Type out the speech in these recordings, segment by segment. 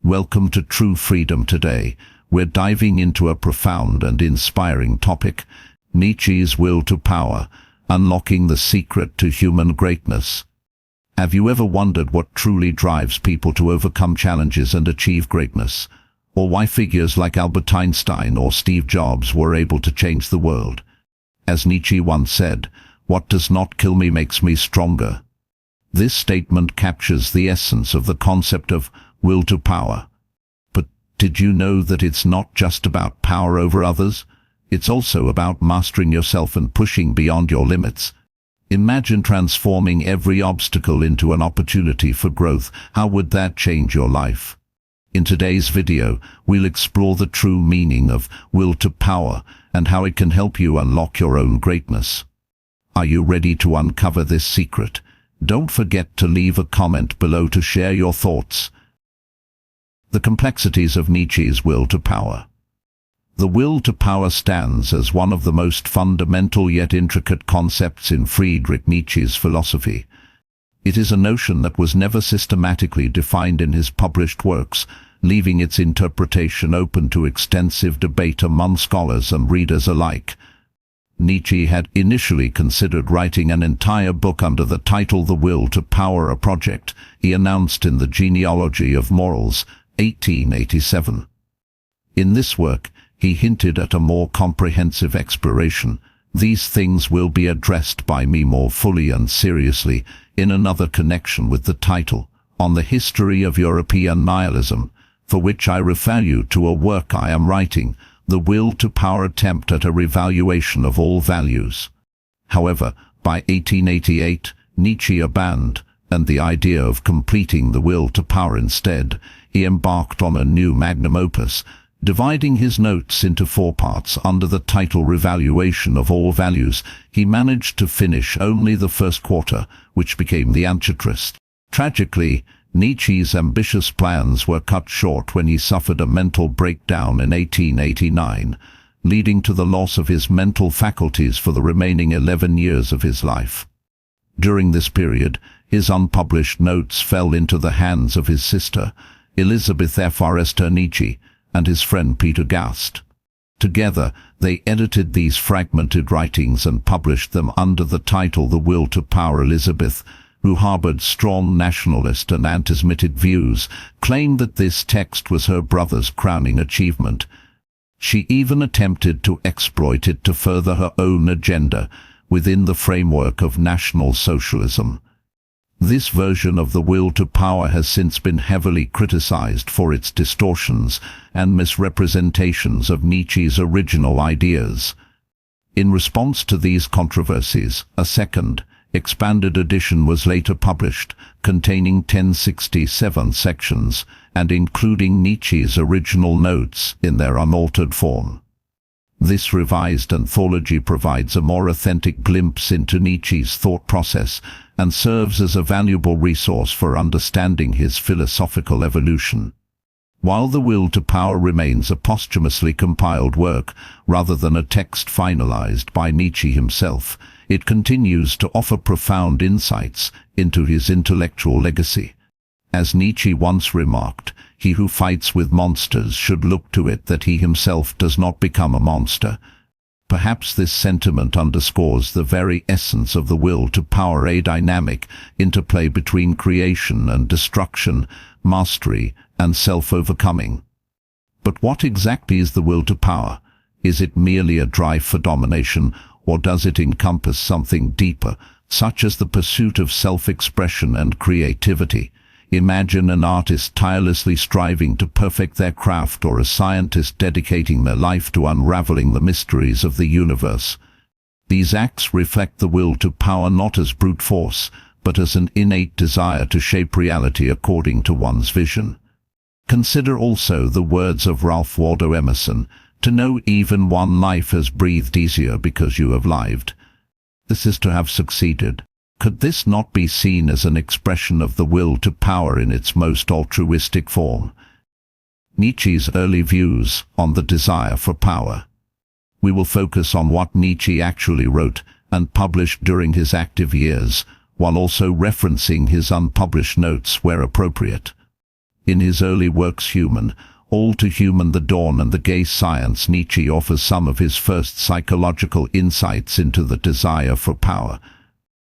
Welcome to True Freedom. Today, we're diving into a profound and inspiring topic, Nietzsche's will to power, unlocking the secret to human greatness. Have you ever wondered what truly drives people to overcome challenges and achieve greatness? Or why figures like Albert Einstein or Steve Jobs were able to change the world? As Nietzsche once said, "What does not kill me makes me stronger." This statement captures the essence of the concept of will to power. But did you know that it's not just about power over others? It's also about mastering yourself and pushing beyond your limits. Imagine transforming every obstacle into an opportunity for growth. How would that change your life? In today's video, we'll explore the true meaning of will to power and how it can help you unlock your own greatness. Are you ready to uncover this secret? Don't forget to leave a comment below to share your thoughts. The complexities of Nietzsche's will to power. The will to power stands as one of the most fundamental yet intricate concepts in Friedrich Nietzsche's philosophy. It is a notion that was never systematically defined in his published works, leaving its interpretation open to extensive debate among scholars and readers alike. Nietzsche had initially considered writing an entire book under the title The Will to Power, a project he announced in the Genealogy of Morals, 1887. In this work, he hinted at a more comprehensive exploration. These things will be addressed by me more fully and seriously in another connection with the title, On the History of European Nihilism, for which I refer you to a work I am writing, The Will to Power, attempt at a revaluation of all values. However, by 1888, Nietzsche abandoned, and the idea of completing the will to power instead, he embarked on a new magnum opus, dividing his notes into 4 parts under the title Revaluation of All Values. He managed to finish only the first quarter, which became the Antitrist. Tragically, Nietzsche's ambitious plans were cut short when he suffered a mental breakdown in 1889, leading to the loss of his mental faculties for the remaining 11 years of his life. During this period, his unpublished notes fell into the hands of his sister, Elisabeth F.R.S. Nietzsche, and his friend Peter Gast. Together, they edited these fragmented writings and published them under the title The Will to Power. Elisabeth, who harbored strong nationalist and anti-Semitic views, claimed that this text was her brother's crowning achievement. She even attempted to exploit it to further her own agenda within the framework of National Socialism. This version of the will to power has since been heavily criticized for its distortions and misrepresentations of Nietzsche's original ideas. In response to these controversies, a second, expanded edition was later published, containing 1067 sections and including Nietzsche's original notes in their unaltered form. This revised anthology provides a more authentic glimpse into Nietzsche's thought process and serves as a valuable resource for understanding his philosophical evolution. While The Will to Power remains a posthumously compiled work rather than a text finalized by Nietzsche himself, it continues to offer profound insights into his intellectual legacy. As Nietzsche once remarked, he who fights with monsters should look to it that he himself does not become a monster. Perhaps this sentiment underscores the very essence of the will to power, a dynamic interplay between creation and destruction, mastery and self-overcoming. But what exactly is the will to power? Is it merely a drive for domination, or does it encompass something deeper, such as the pursuit of self-expression and creativity? Imagine an artist tirelessly striving to perfect their craft, or a scientist dedicating their life to unraveling the mysteries of the universe. These acts reflect the will to power not as brute force, but as an innate desire to shape reality according to one's vision. Consider also the words of Ralph Waldo Emerson, "To know even one life has breathed easier because you have lived." This is to have succeeded. Could this not be seen as an expression of the will to power in its most altruistic form? Nietzsche's early views on the desire for power. We will focus on what Nietzsche actually wrote and published during his active years, while also referencing his unpublished notes where appropriate. In his early works All Too Human, The Dawn and the Gay Science, Nietzsche offers some of his first psychological insights into the desire for power.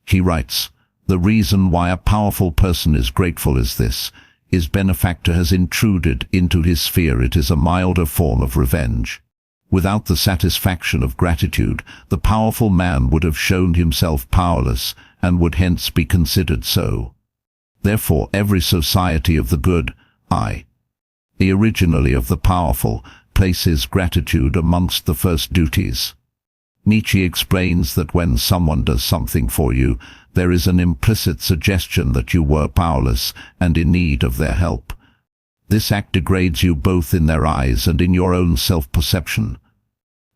He writes, "The reason why a powerful person is grateful is this: his benefactor has intruded into his sphere. It is a milder form of revenge. Without the satisfaction of gratitude, the powerful man would have shown himself powerless and would hence be considered so. Therefore every society of the good, the originally of the powerful, places gratitude amongst the first duties." Nietzsche explains that when someone does something for you, there is an implicit suggestion that you were powerless and in need of their help. This act degrades you both in their eyes and in your own self-perception.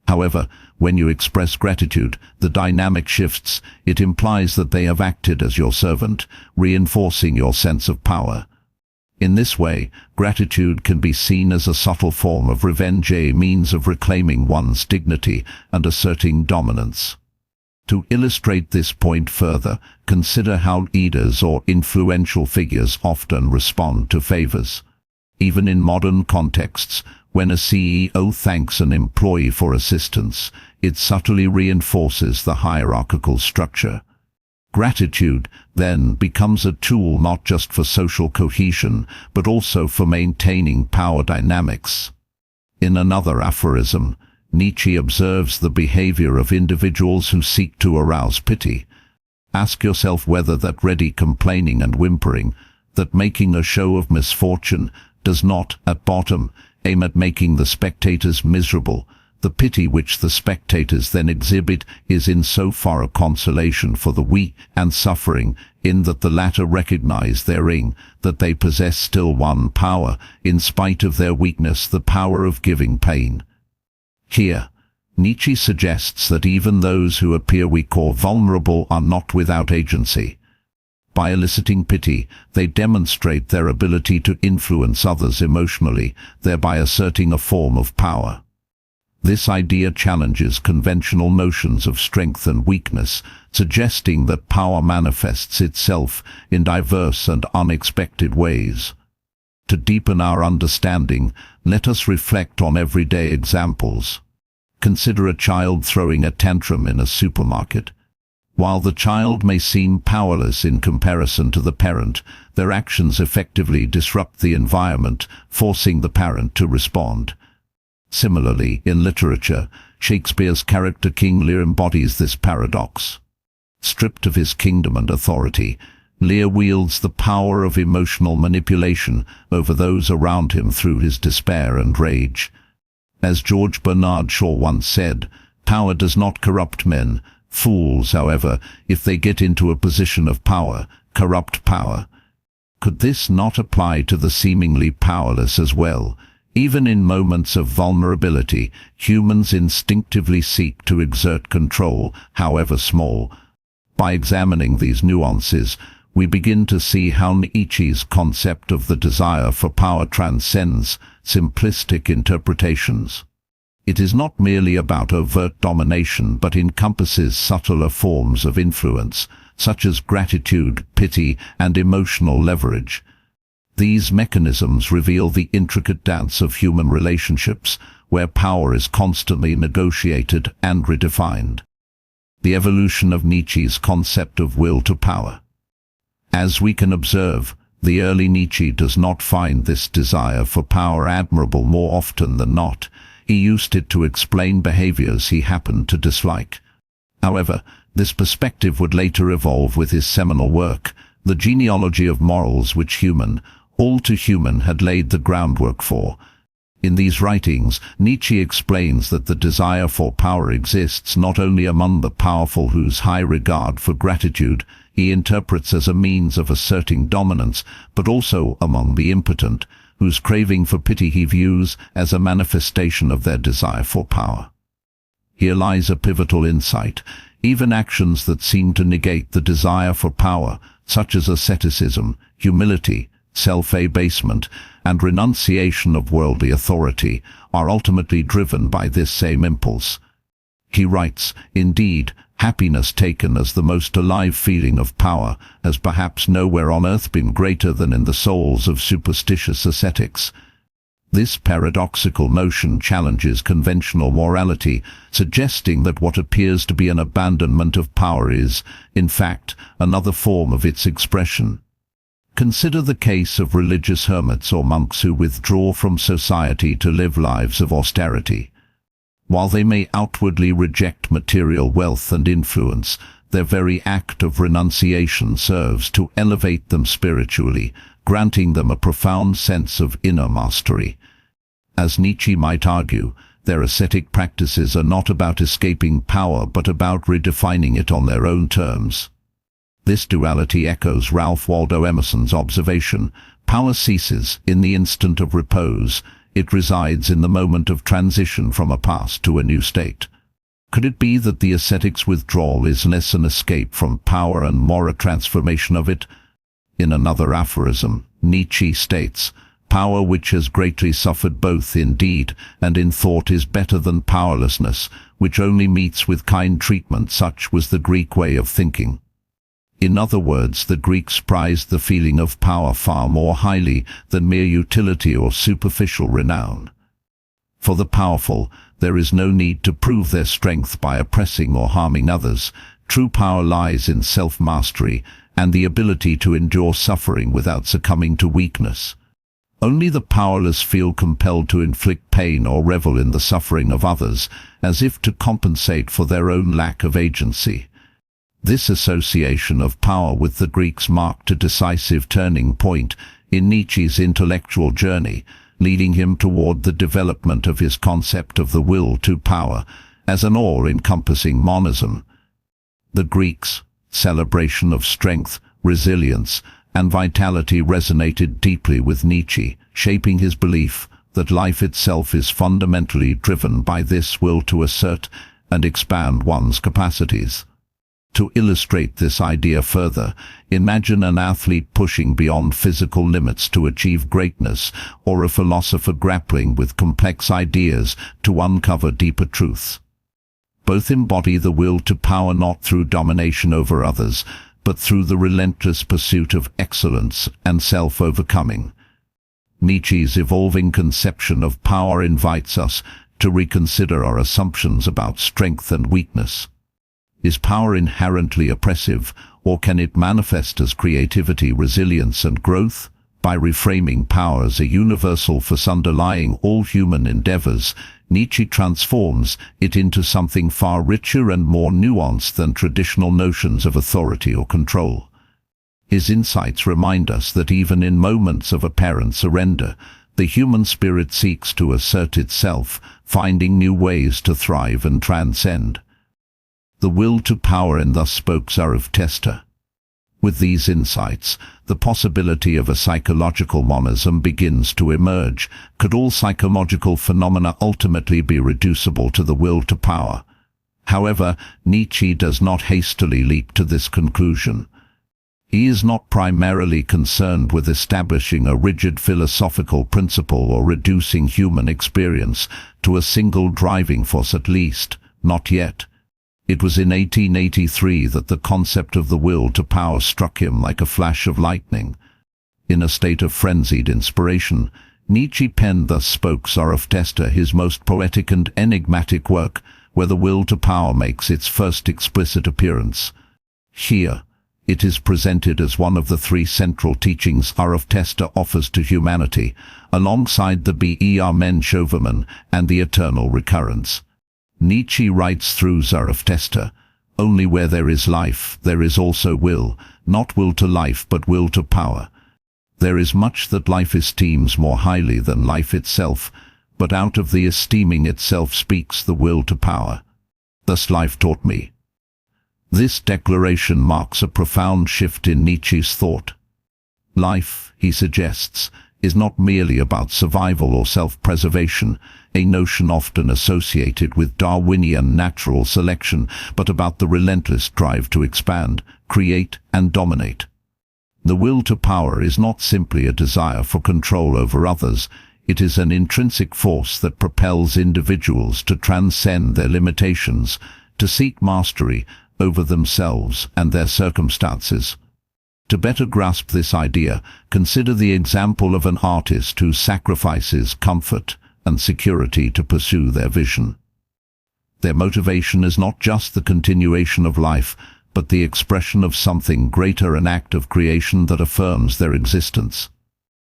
However, when you express gratitude, the dynamic shifts. It implies that they have acted as your servant, reinforcing your sense of power. In this way, gratitude can be seen as a subtle form of revenge, a means of reclaiming one's dignity and asserting dominance. To illustrate this point further, consider how leaders or influential figures often respond to favors. Even in modern contexts, when a CEO thanks an employee for assistance, it subtly reinforces the hierarchical structure. Gratitude, then, becomes a tool not just for social cohesion, but also for maintaining power dynamics. In another aphorism, Nietzsche observes the behavior of individuals who seek to arouse pity. Ask yourself whether that ready complaining and whimpering, that making a show of misfortune, does not, at bottom, aim at making the spectators miserable. The pity which the spectators then exhibit is in so far a consolation for the weak and suffering, in that the latter recognize therein that they possess still one power, in spite of their weakness, the power of giving pain. Here, Nietzsche suggests that even those who appear weak or vulnerable are not without agency. By eliciting pity, they demonstrate their ability to influence others emotionally, thereby asserting a form of power. This idea challenges conventional notions of strength and weakness, suggesting that power manifests itself in diverse and unexpected ways. To deepen our understanding, let us reflect on everyday examples. Consider a child throwing a tantrum in a supermarket. While the child may seem powerless in comparison to the parent, their actions effectively disrupt the environment, forcing the parent to respond. Similarly, in literature, Shakespeare's character King Lear embodies this paradox. Stripped of his kingdom and authority, Lear wields the power of emotional manipulation over those around him through his despair and rage. As George Bernard Shaw once said, "Power does not corrupt men. Fools, however, if they get into a position of power, corrupt power." Could this not apply to the seemingly powerless as well? Even in moments of vulnerability, humans instinctively seek to exert control, however small. By examining these nuances, we begin to see how Nietzsche's concept of the desire for power transcends simplistic interpretations. It is not merely about overt domination, but encompasses subtler forms of influence, such as gratitude, pity, and emotional leverage. These mechanisms reveal the intricate dance of human relationships, where power is constantly negotiated and redefined. The evolution of Nietzsche's concept of will to power. As we can observe, the early Nietzsche does not find this desire for power admirable. More often than not, he used it to explain behaviors he happened to dislike. However, this perspective would later evolve with his seminal work, The Genealogy of Morals, which All Too Human had laid the groundwork for. In these writings, Nietzsche explains that the desire for power exists not only among the powerful whose high regard for gratitude he interprets as a means of asserting dominance, but also among the impotent, whose craving for pity he views as a manifestation of their desire for power. Here lies a pivotal insight. Even actions that seem to negate the desire for power, such as asceticism, humility, self-abasement, and renunciation of worldly authority, are ultimately driven by this same impulse. He writes, "Indeed, Happiness, taken as the most alive feeling of power, has perhaps nowhere on earth been greater than in the souls of superstitious ascetics. This paradoxical notion challenges conventional morality, suggesting that what appears to be an abandonment of power is, in fact, another form of its expression. Consider the case of religious hermits or monks who withdraw from society to live lives of austerity. While they may outwardly reject material wealth and influence, their very act of renunciation serves to elevate them spiritually, granting them a profound sense of inner mastery. As Nietzsche might argue, their ascetic practices are not about escaping power but about redefining it on their own terms. This duality echoes Ralph Waldo Emerson's observation: power ceases in the instant of repose. It resides in the moment of transition from a past to a new state. Could it be that the ascetic's withdrawal is less an escape from power and more a transformation of it? In another aphorism, Nietzsche states, "Power which has greatly suffered both in deed and in thought is better than powerlessness, which only meets with kind treatment." Such was the Greek way of thinking. In other words, the Greeks prized the feeling of power far more highly than mere utility or superficial renown. For the powerful, there is no need to prove their strength by oppressing or harming others. True power lies in self-mastery and the ability to endure suffering without succumbing to weakness. Only the powerless feel compelled to inflict pain or revel in the suffering of others, as if to compensate for their own lack of agency. This association of power with the Greeks marked a decisive turning point in Nietzsche's intellectual journey, leading him toward the development of his concept of the will to power as an all-encompassing monism. The Greeks' celebration of strength, resilience, and vitality resonated deeply with Nietzsche, shaping his belief that life itself is fundamentally driven by this will to assert and expand one's capacities. To illustrate this idea further, imagine an athlete pushing beyond physical limits to achieve greatness, or a philosopher grappling with complex ideas to uncover deeper truths. Both embody the will to power not through domination over others, but through the relentless pursuit of excellence and self-overcoming. Nietzsche's evolving conception of power invites us to reconsider our assumptions about strength and weakness. Is power inherently oppressive, or can it manifest as creativity, resilience, and growth? By reframing power as a universal force underlying all human endeavors, Nietzsche transforms it into something far richer and more nuanced than traditional notions of authority or control. His insights remind us that even in moments of apparent surrender, the human spirit seeks to assert itself, finding new ways to thrive and transcend. The will to power, and thus spoke Zarathustra. With these insights, the possibility of a psychological monism begins to emerge. Could all psychological phenomena ultimately be reducible to the will to power? However, Nietzsche does not hastily leap to this conclusion. He is not primarily concerned with establishing a rigid philosophical principle or reducing human experience to a single driving force, at least, not yet. It was in 1883 that the concept of the will to power struck him like a flash of lightning. In a state of frenzied inspiration, Nietzsche penned Thus Spoke Zarathustra, his most poetic and enigmatic work, where the will to power makes its first explicit appearance. Here, it is presented as one of the three central teachings Zarathustra offers to humanity, alongside the Übermensch and the eternal recurrence. Nietzsche writes through Zarathustra, "Only where there is life, there is also will, not will to life but will to power. There is much that life esteems more highly than life itself, but out of the esteeming itself speaks the will to power. Thus life taught me." This declaration marks a profound shift in Nietzsche's thought. Life, he suggests, is not merely about survival or self-preservation, a notion often associated with Darwinian natural selection, but about the relentless drive to expand, create, and dominate. The will to power is not simply a desire for control over others. It is an intrinsic force that propels individuals to transcend their limitations, to seek mastery, over themselves and their circumstances. To better grasp this idea, consider the example of an artist who sacrifices comfort and security to pursue their vision. Their motivation is not just the continuation of life, but the expression of something greater, an act of creation that affirms their existence.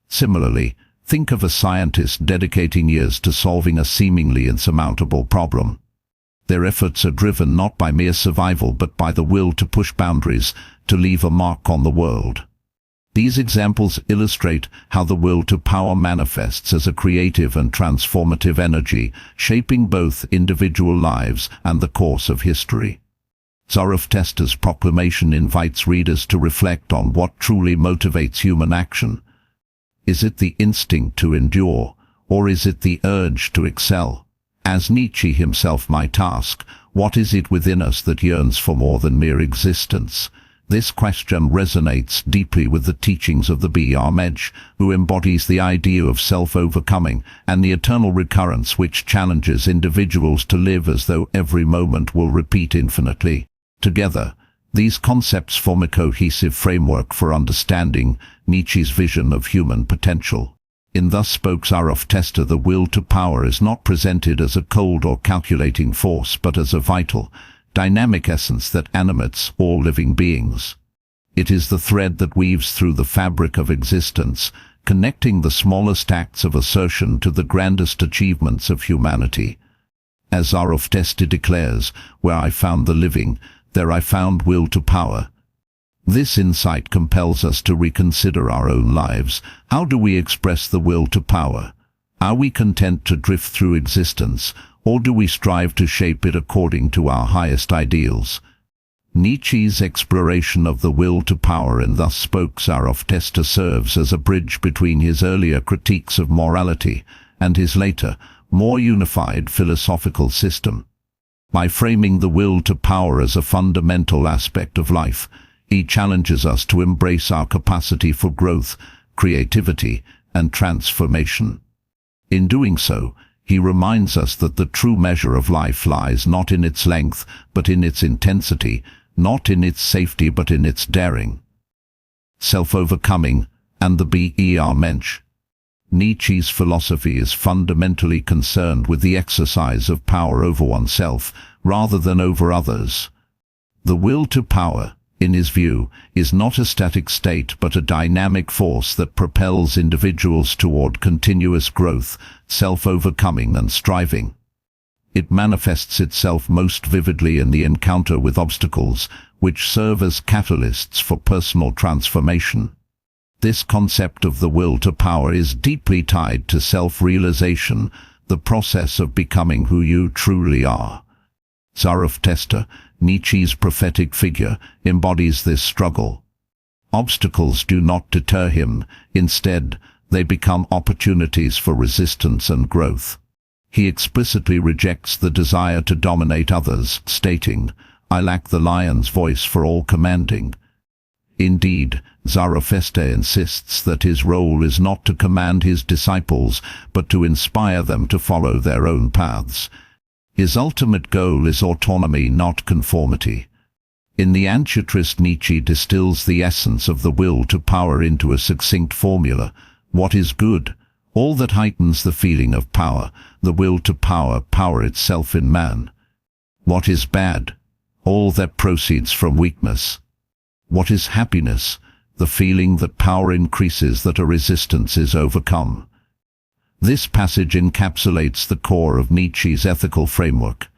Similarly, think of a scientist dedicating years to solving a seemingly insurmountable problem. Their efforts are driven not by mere survival but by the will to push boundaries, to leave a mark on the world. These examples illustrate how the will to power manifests as a creative and transformative energy, shaping both individual lives and the course of history. Zarathustra's proclamation invites readers to reflect on what truly motivates human action. Is it the instinct to endure, or is it the urge to excel? As Nietzsche himself might ask, what is it within us that yearns for more than mere existence? This question resonates deeply with the teachings of the Übermensch, who embodies the idea of self-overcoming and the eternal recurrence which challenges individuals to live as though every moment will repeat infinitely. Together, these concepts form a cohesive framework for understanding Nietzsche's vision of human potential. In Thus Spoke Zarathustra, the will to power is not presented as a cold or calculating force but as a vital, dynamic essence that animates all living beings. It is the thread that weaves through the fabric of existence, connecting the smallest acts of assertion to the grandest achievements of humanity. As Zarathustra declares, "Where I found the living, there I found will to power." This insight compels us to reconsider our own lives. How do we express the will to power? Are we content to drift through existence, or do we strive to shape it according to our highest ideals? Nietzsche's exploration of the will to power in Thus Spoke Zarathustra serves as a bridge between his earlier critiques of morality and his later, more unified philosophical system. By framing the will to power as a fundamental aspect of life, he challenges us to embrace our capacity for growth, creativity, and transformation. In doing so, he reminds us that the true measure of life lies not in its length, but in its intensity, not in its safety, but in its daring. Self-overcoming and the Übermensch. Nietzsche's philosophy is fundamentally concerned with the exercise of power over oneself, rather than over others. The will to power, in his view, is not a static state but a dynamic force that propels individuals toward continuous growth, self-overcoming and striving. It manifests itself most vividly in the encounter with obstacles, which serve as catalysts for personal transformation. This concept of the will to power is deeply tied to self-realization, the process of becoming who you truly are. Zarathustra, Nietzsche's prophetic figure, embodies this struggle. Obstacles do not deter him. Instead, they become opportunities for resistance and growth. He explicitly rejects the desire to dominate others, stating, "I lack the lion's voice for all commanding." Indeed, Zarathustra insists that his role is not to command his disciples, but to inspire them to follow their own paths. His ultimate goal is autonomy, not conformity. In the Antitrist, Nietzsche distills the essence of the will to power into a succinct formula: what is good? All that heightens the feeling of power, the will to power, power itself in man. What is bad? All that proceeds from weakness. What is happiness? The feeling that power increases, that a resistance is overcome. This passage encapsulates the core of Nietzsche's ethical framework.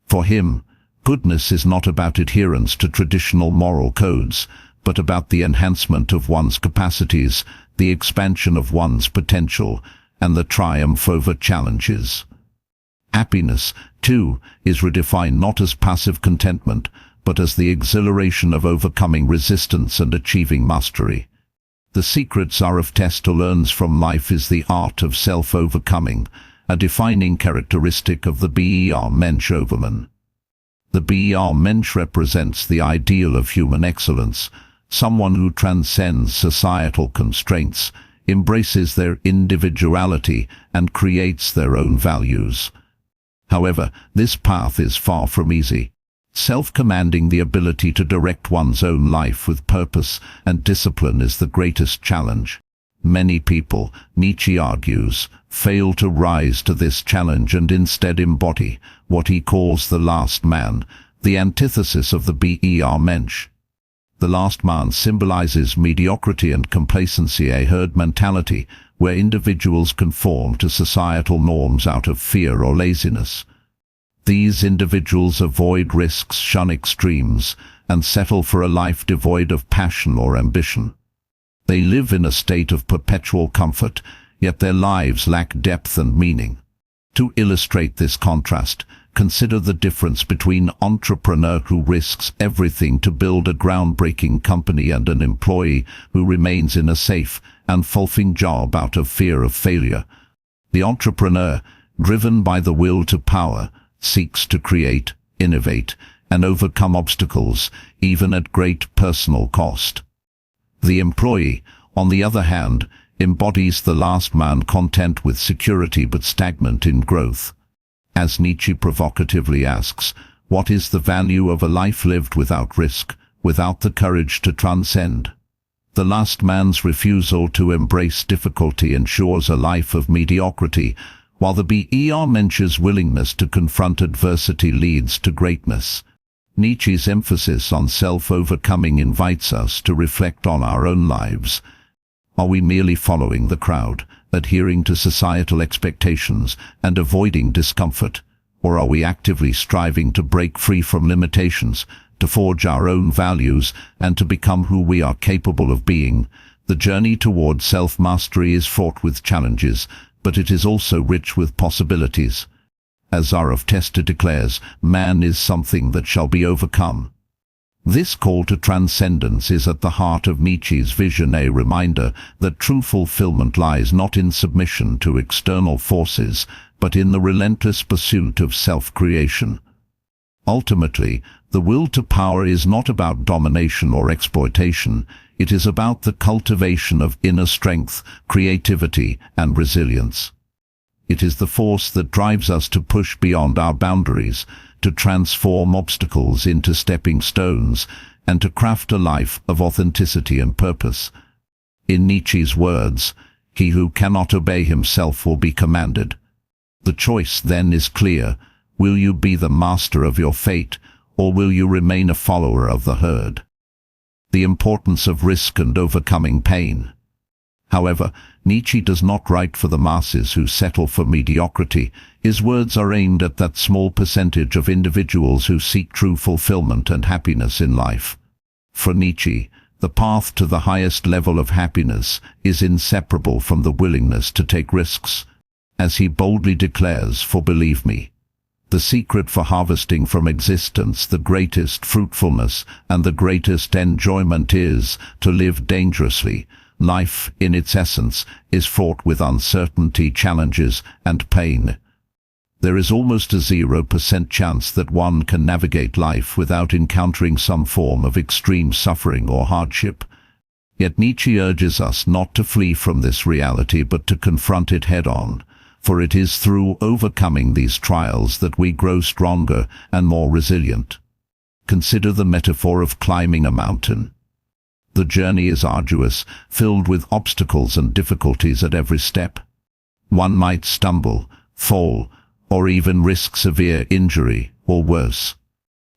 For him, goodness is not about adherence to traditional moral codes, but about the enhancement of one's capacities, the expansion of one's potential, and the triumph over challenges. Happiness, too, is redefined not as passive contentment, but as the exhilaration of overcoming resistance and achieving mastery. The secret Zarathustra learns from life is the art of self-overcoming, a defining characteristic of the Übermensch Overman. The Übermensch represents the ideal of human excellence, someone who transcends societal constraints, embraces their individuality, and creates their own values. However, this path is far from easy. Self-commanding, the ability to direct one's own life with purpose and discipline, is the greatest challenge. Many people, Nietzsche argues, fail to rise to this challenge and instead embody what he calls the last man, the antithesis of the Übermensch. The last man symbolizes mediocrity and complacency, a herd mentality where individuals conform to societal norms out of fear or laziness. These individuals avoid risks, shun extremes, and settle for a life devoid of passion or ambition. They live in a state of perpetual comfort, yet their lives lack depth and meaning. To illustrate this contrast, consider the difference between an entrepreneur who risks everything to build a groundbreaking company and an employee who remains in a safe and fulfilling job out of fear of failure. The entrepreneur, driven by the will to power, seeks to create, innovate, and overcome obstacles, even at great personal cost. The employee, on the other hand, embodies the last man, content with security but stagnant in growth. As Nietzsche provocatively asks, what is the value of a life lived without risk, without the courage to transcend? The last man's refusal to embrace difficulty ensures a life of mediocrity, while the Übermensch's willingness to confront adversity leads to greatness. Nietzsche's emphasis on self-overcoming invites us to reflect on our own lives. Are we merely following the crowd, adhering to societal expectations and avoiding discomfort? Or are we actively striving to break free from limitations, to forge our own values, and to become who we are capable of being? The journey toward self-mastery is fraught with challenges, but it is also rich with possibilities. As Zarathustra declares, man is something that shall be overcome. This call to transcendence is at the heart of Nietzsche's vision, a reminder that true fulfillment lies not in submission to external forces, but in the relentless pursuit of self-creation. Ultimately, the will to power is not about domination or exploitation. It is about the cultivation of inner strength, creativity, and resilience. It is the force that drives us to push beyond our boundaries, to transform obstacles into stepping stones, and to craft a life of authenticity and purpose. In Nietzsche's words, he who cannot obey himself will be commanded. The choice then is clear. Will you be the master of your fate, or will you remain a follower of the herd? The importance of risk and overcoming pain. However, Nietzsche does not write for the masses who settle for mediocrity. His words are aimed at that small percentage of individuals who seek true fulfillment and happiness in life. For Nietzsche, the path to the highest level of happiness is inseparable from the willingness to take risks. As he boldly declares, for believe me, the secret for harvesting from existence the greatest fruitfulness and the greatest enjoyment is to live dangerously. Life, in its essence, is fraught with uncertainty, challenges, and pain. There is almost a 0% chance that one can navigate life without encountering some form of extreme suffering or hardship. Yet Nietzsche urges us not to flee from this reality but to confront it head-on, for it is through overcoming these trials that we grow stronger and more resilient. Consider the metaphor of climbing a mountain. The journey is arduous, filled with obstacles and difficulties at every step. One might stumble, fall, or even risk severe injury, or worse.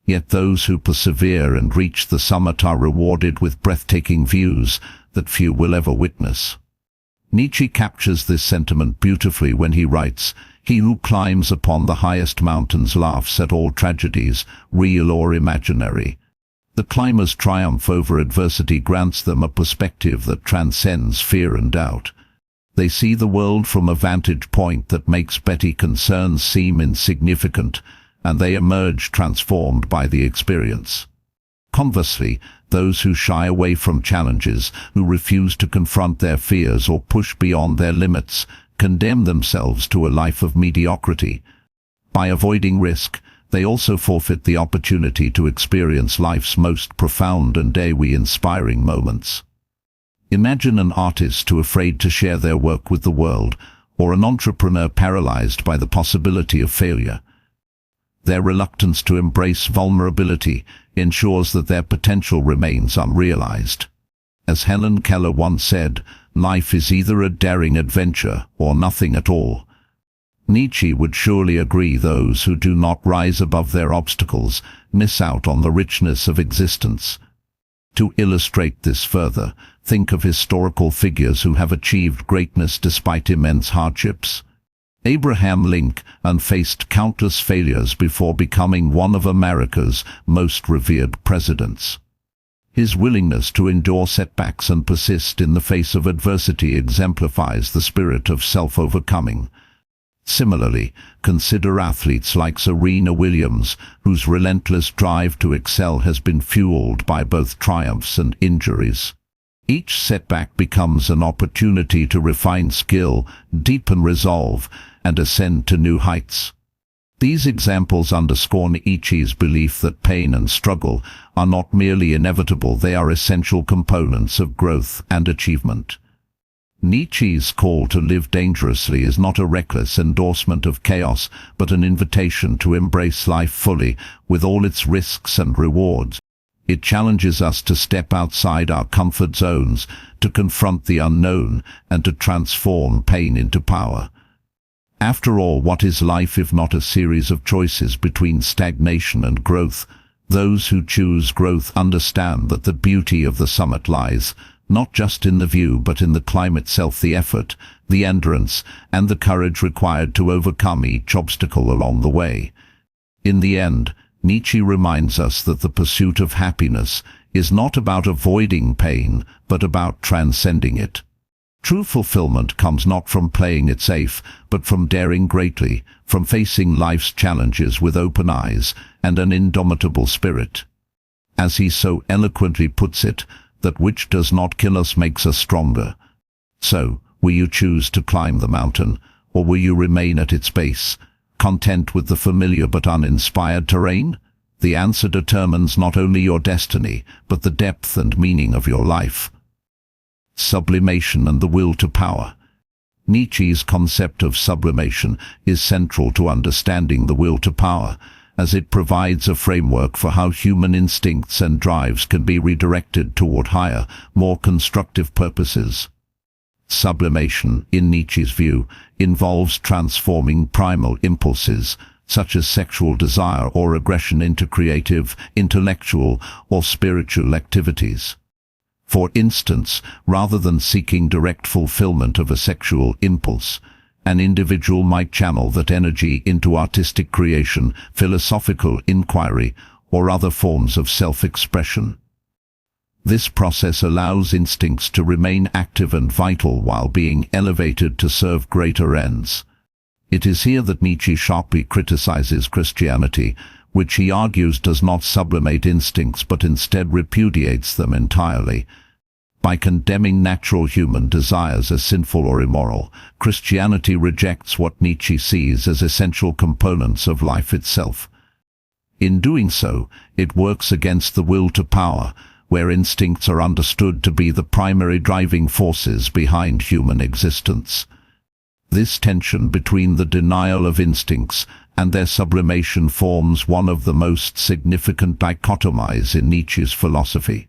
Yet those who persevere and reach the summit are rewarded with breathtaking views that few will ever witness. Nietzsche captures this sentiment beautifully when he writes, "He who climbs upon the highest mountains laughs at all tragedies, real or imaginary." The climber's triumph over adversity grants them a perspective that transcends fear and doubt. They see the world from a vantage point that makes petty concerns seem insignificant, and they emerge transformed by the experience. Conversely, those who shy away from challenges, who refuse to confront their fears or push beyond their limits, condemn themselves to a life of mediocrity. By avoiding risk, they also forfeit the opportunity to experience life's most profound and awe-inspiring moments. Imagine an artist too afraid to share their work with the world, or an entrepreneur paralyzed by the possibility of failure. Their reluctance to embrace vulnerability ensures that their potential remains unrealized. As Helen Keller once said, life is either a daring adventure or nothing at all. Nietzsche would surely agree. Those who do not rise above their obstacles miss out on the richness of existence. To illustrate this further, think of historical figures who have achieved greatness despite immense hardships. Abraham Lincoln faced countless failures before becoming one of America's most revered presidents. His willingness to endure setbacks and persist in the face of adversity exemplifies the spirit of self-overcoming. Similarly, consider athletes like Serena Williams, whose relentless drive to excel has been fueled by both triumphs and injuries. Each setback becomes an opportunity to refine skill, deepen resolve, and ascend to new heights. These examples underscore Nietzsche's belief that pain and struggle are not merely inevitable, they are essential components of growth and achievement. Nietzsche's call to live dangerously is not a reckless endorsement of chaos, but an invitation to embrace life fully, with all its risks and rewards. It challenges us to step outside our comfort zones, to confront the unknown, and to transform pain into power. After all, what is life if not a series of choices between stagnation and growth? Those who choose growth understand that the beauty of the summit lies not just in the view but in the climb itself, the effort, the endurance, and the courage required to overcome each obstacle along the way. In the end, Nietzsche reminds us that the pursuit of happiness is not about avoiding pain, but about transcending it. True fulfillment comes not from playing it safe, but from daring greatly, from facing life's challenges with open eyes and an indomitable spirit. As he so eloquently puts it, that which does not kill us makes us stronger. So, will you choose to climb the mountain, or will you remain at its base, content with the familiar but uninspired terrain? The answer determines not only your destiny, but the depth and meaning of your life. Sublimation and the will to power. Nietzsche's concept of sublimation is central to understanding the will to power, as it provides a framework for how human instincts and drives can be redirected toward higher, more constructive purposes. Sublimation, in Nietzsche's view, involves transforming primal impulses, such as sexual desire or aggression, into creative, intellectual, or spiritual activities. For instance, rather than seeking direct fulfillment of a sexual impulse, an individual might channel that energy into artistic creation, philosophical inquiry, or other forms of self-expression. This process allows instincts to remain active and vital while being elevated to serve greater ends. It is here that Nietzsche sharply criticizes Christianity, which he argues does not sublimate instincts but instead repudiates them entirely. By condemning natural human desires as sinful or immoral, Christianity rejects what Nietzsche sees as essential components of life itself. In doing so, it works against the will to power, where instincts are understood to be the primary driving forces behind human existence. This tension between the denial of instincts and their sublimation forms one of the most significant dichotomies in Nietzsche's philosophy.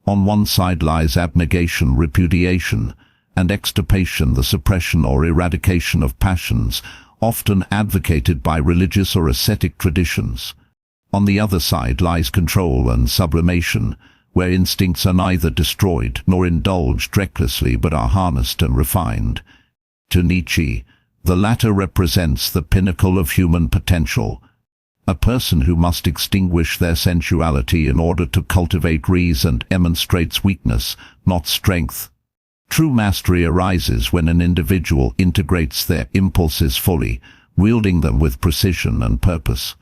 On one side lies abnegation, repudiation, and extirpation, the suppression or eradication of passions, often advocated by religious or ascetic traditions. On the other side lies control and sublimation, where instincts are neither destroyed nor indulged recklessly but are harnessed and refined. To Nietzsche, the latter represents the pinnacle of human potential, a person who must extinguish their sensuality in order to cultivate reason demonstrates weakness, not strength. True mastery arises when an individual integrates their impulses fully, wielding them with precision and purpose.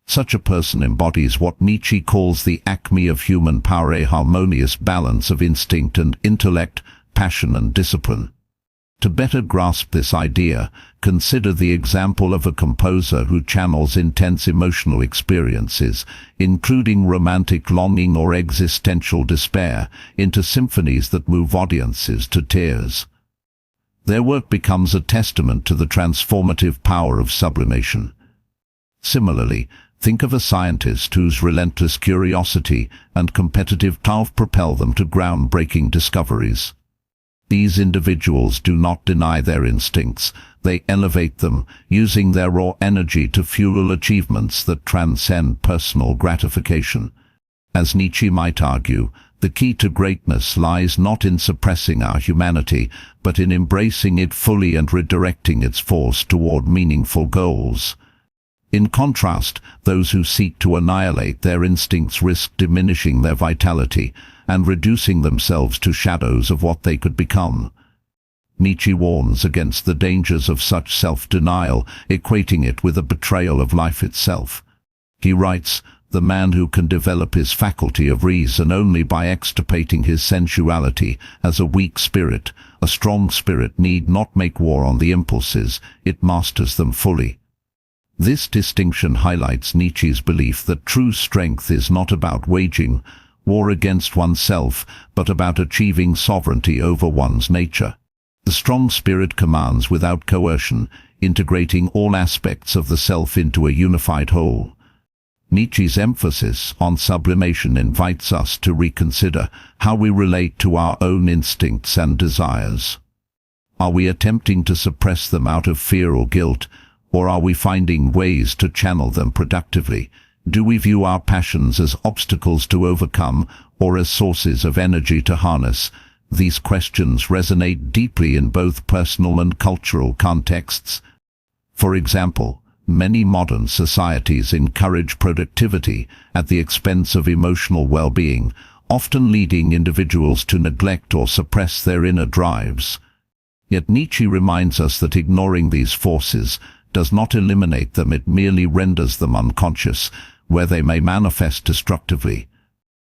Such a person embodies what Nietzsche calls the acme of human power, a harmonious balance of instinct and intellect, passion and discipline. To better grasp this idea, consider the example of a composer who channels intense emotional experiences, including romantic longing or existential despair, into symphonies that move audiences to tears. Their work becomes a testament to the transformative power of sublimation. Similarly, think of a scientist whose relentless curiosity and competitive drive propel them to groundbreaking discoveries. These individuals do not deny their instincts, they elevate them, using their raw energy to fuel achievements that transcend personal gratification. As Nietzsche might argue, the key to greatness lies not in suppressing our humanity, but in embracing it fully and redirecting its force toward meaningful goals. In contrast, those who seek to annihilate their instincts risk diminishing their vitality and reducing themselves to shadows of what they could become. Nietzsche warns against the dangers of such self-denial, equating it with a betrayal of life itself. He writes, "The man who can develop his faculty of reason only by extirpating his sensuality has a weak spirit. A strong spirit need not make war on the impulses, it masters them fully." This distinction highlights Nietzsche's belief that true strength is not about waging war against oneself, but about achieving sovereignty over one's nature. The strong spirit commands without coercion, integrating all aspects of the self into a unified whole. Nietzsche's emphasis on sublimation invites us to reconsider how we relate to our own instincts and desires. Are we attempting to suppress them out of fear or guilt, or are we finding ways to channel them productively? Do we view our passions as obstacles to overcome, or as sources of energy to harness? These questions resonate deeply in both personal and cultural contexts. For example, many modern societies encourage productivity at the expense of emotional well-being, often leading individuals to neglect or suppress their inner drives. Yet Nietzsche reminds us that ignoring these forces does not eliminate them, it merely renders them unconscious, where they may manifest destructively.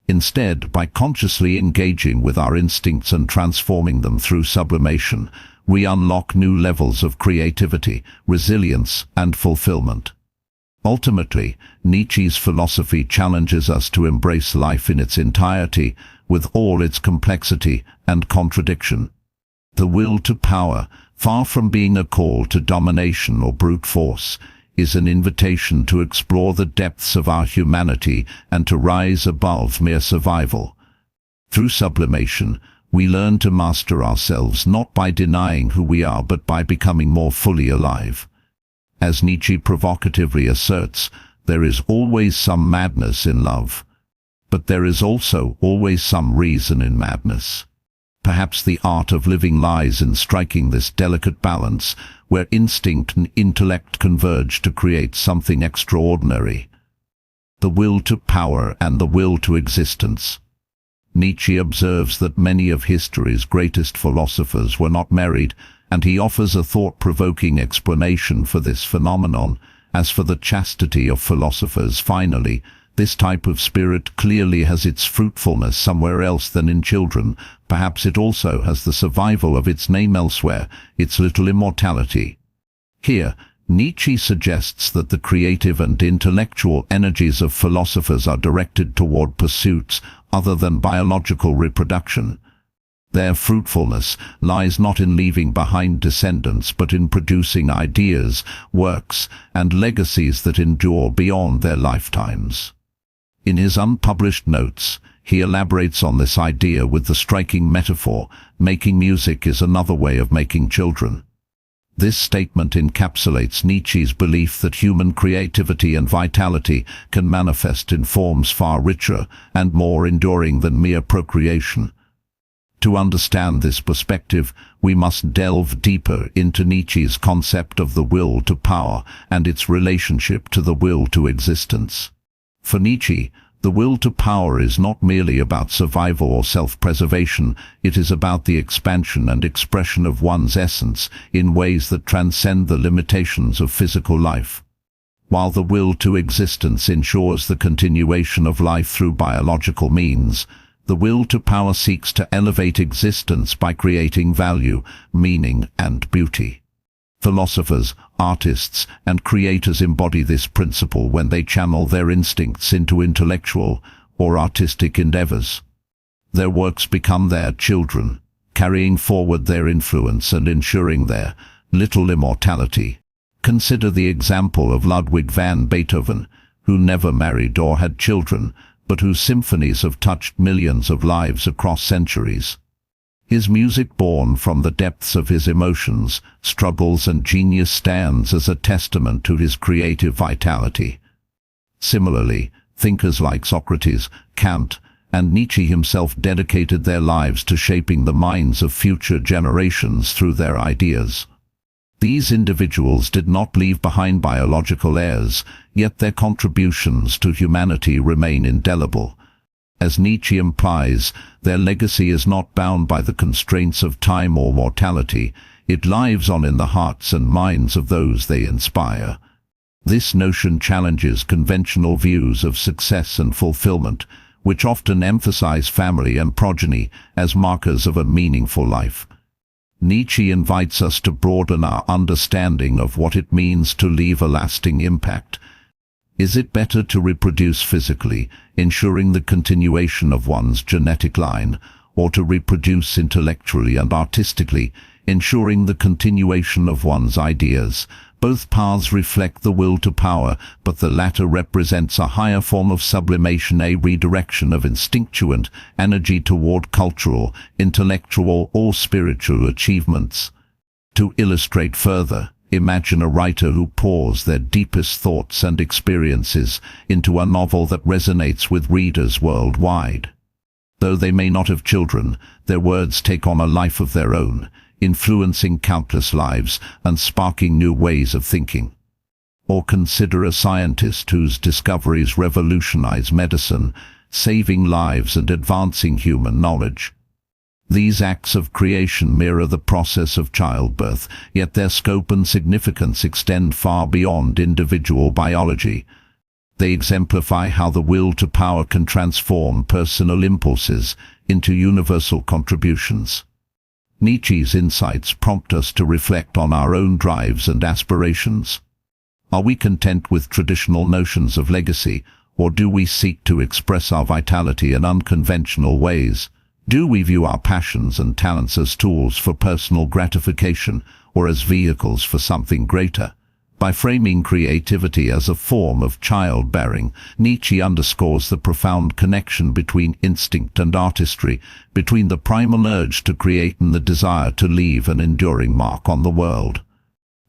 Instead, by consciously engaging with our instincts and transforming them through sublimation, we unlock new levels of creativity, resilience, and fulfillment. Ultimately, Nietzsche's philosophy challenges us to embrace life in its entirety, with all its complexity and contradiction. The will to power, far from being a call to domination or brute force, is an invitation to explore the depths of our humanity and to rise above mere survival. Through sublimation, we learn to master ourselves not by denying who we are but by becoming more fully alive. As Nietzsche provocatively asserts, there is always some madness in love. But there is also always some reason in madness. Perhaps the art of living lies in striking this delicate balance, where instinct and intellect converge to create something extraordinary. The will to power and the will to existence. Nietzsche observes that many of history's greatest philosophers were not married, and he offers a thought-provoking explanation for this phenomenon. As for the chastity of philosophers, finally, this type of spirit clearly has its fruitfulness somewhere else than in children. Perhaps it also has the survival of its name elsewhere, its little immortality. Here, Nietzsche suggests that the creative and intellectual energies of philosophers are directed toward pursuits other than biological reproduction. Their fruitfulness lies not in leaving behind descendants but in producing ideas, works, and legacies that endure beyond their lifetimes. In his unpublished notes, he elaborates on this idea with the striking metaphor, "Making music is another way of making children." This statement encapsulates Nietzsche's belief that human creativity and vitality can manifest in forms far richer and more enduring than mere procreation. To understand this perspective, we must delve deeper into Nietzsche's concept of the will to power and its relationship to the will to existence. For Nietzsche, the will to power is not merely about survival or self-preservation, it is about the expansion and expression of one's essence in ways that transcend the limitations of physical life. While the will to existence ensures the continuation of life through biological means, the will to power seeks to elevate existence by creating value, meaning, and beauty. Philosophers, artists, and creators embody this principle when they channel their instincts into intellectual or artistic endeavors. Their works become their children, carrying forward their influence and ensuring their little immortality. Consider the example of Ludwig van Beethoven, who never married or had children, but whose symphonies have touched millions of lives across centuries. His music, born from the depths of his emotions, struggles and genius, stands as a testament to his creative vitality. Similarly, thinkers like Socrates, Kant, and Nietzsche himself dedicated their lives to shaping the minds of future generations through their ideas. These individuals did not leave behind biological heirs, yet their contributions to humanity remain indelible. As Nietzsche implies, their legacy is not bound by the constraints of time or mortality. It lives on in the hearts and minds of those they inspire. This notion challenges conventional views of success and fulfillment, which often emphasize family and progeny as markers of a meaningful life. Nietzsche invites us to broaden our understanding of what it means to leave a lasting impact. Is it better to reproduce physically, ensuring the continuation of one's genetic line, or to reproduce intellectually and artistically, ensuring the continuation of one's ideas? Both paths reflect the will to power, but the latter represents a higher form of sublimation, a redirection of instinctuant energy toward cultural, intellectual, or spiritual achievements. To illustrate further, imagine a writer who pours their deepest thoughts and experiences into a novel that resonates with readers worldwide. Though they may not have children, their words take on a life of their own, influencing countless lives and sparking new ways of thinking. Or consider a scientist whose discoveries revolutionize medicine, saving lives and advancing human knowledge. These acts of creation mirror the process of childbirth, yet their scope and significance extend far beyond individual biology. They exemplify how the will to power can transform personal impulses into universal contributions. Nietzsche's insights prompt us to reflect on our own drives and aspirations. Are we content with traditional notions of legacy, or do we seek to express our vitality in unconventional ways? Do we view our passions and talents as tools for personal gratification, or as vehicles for something greater? By framing creativity as a form of childbearing, Nietzsche underscores the profound connection between instinct and artistry, between the primal urge to create and the desire to leave an enduring mark on the world.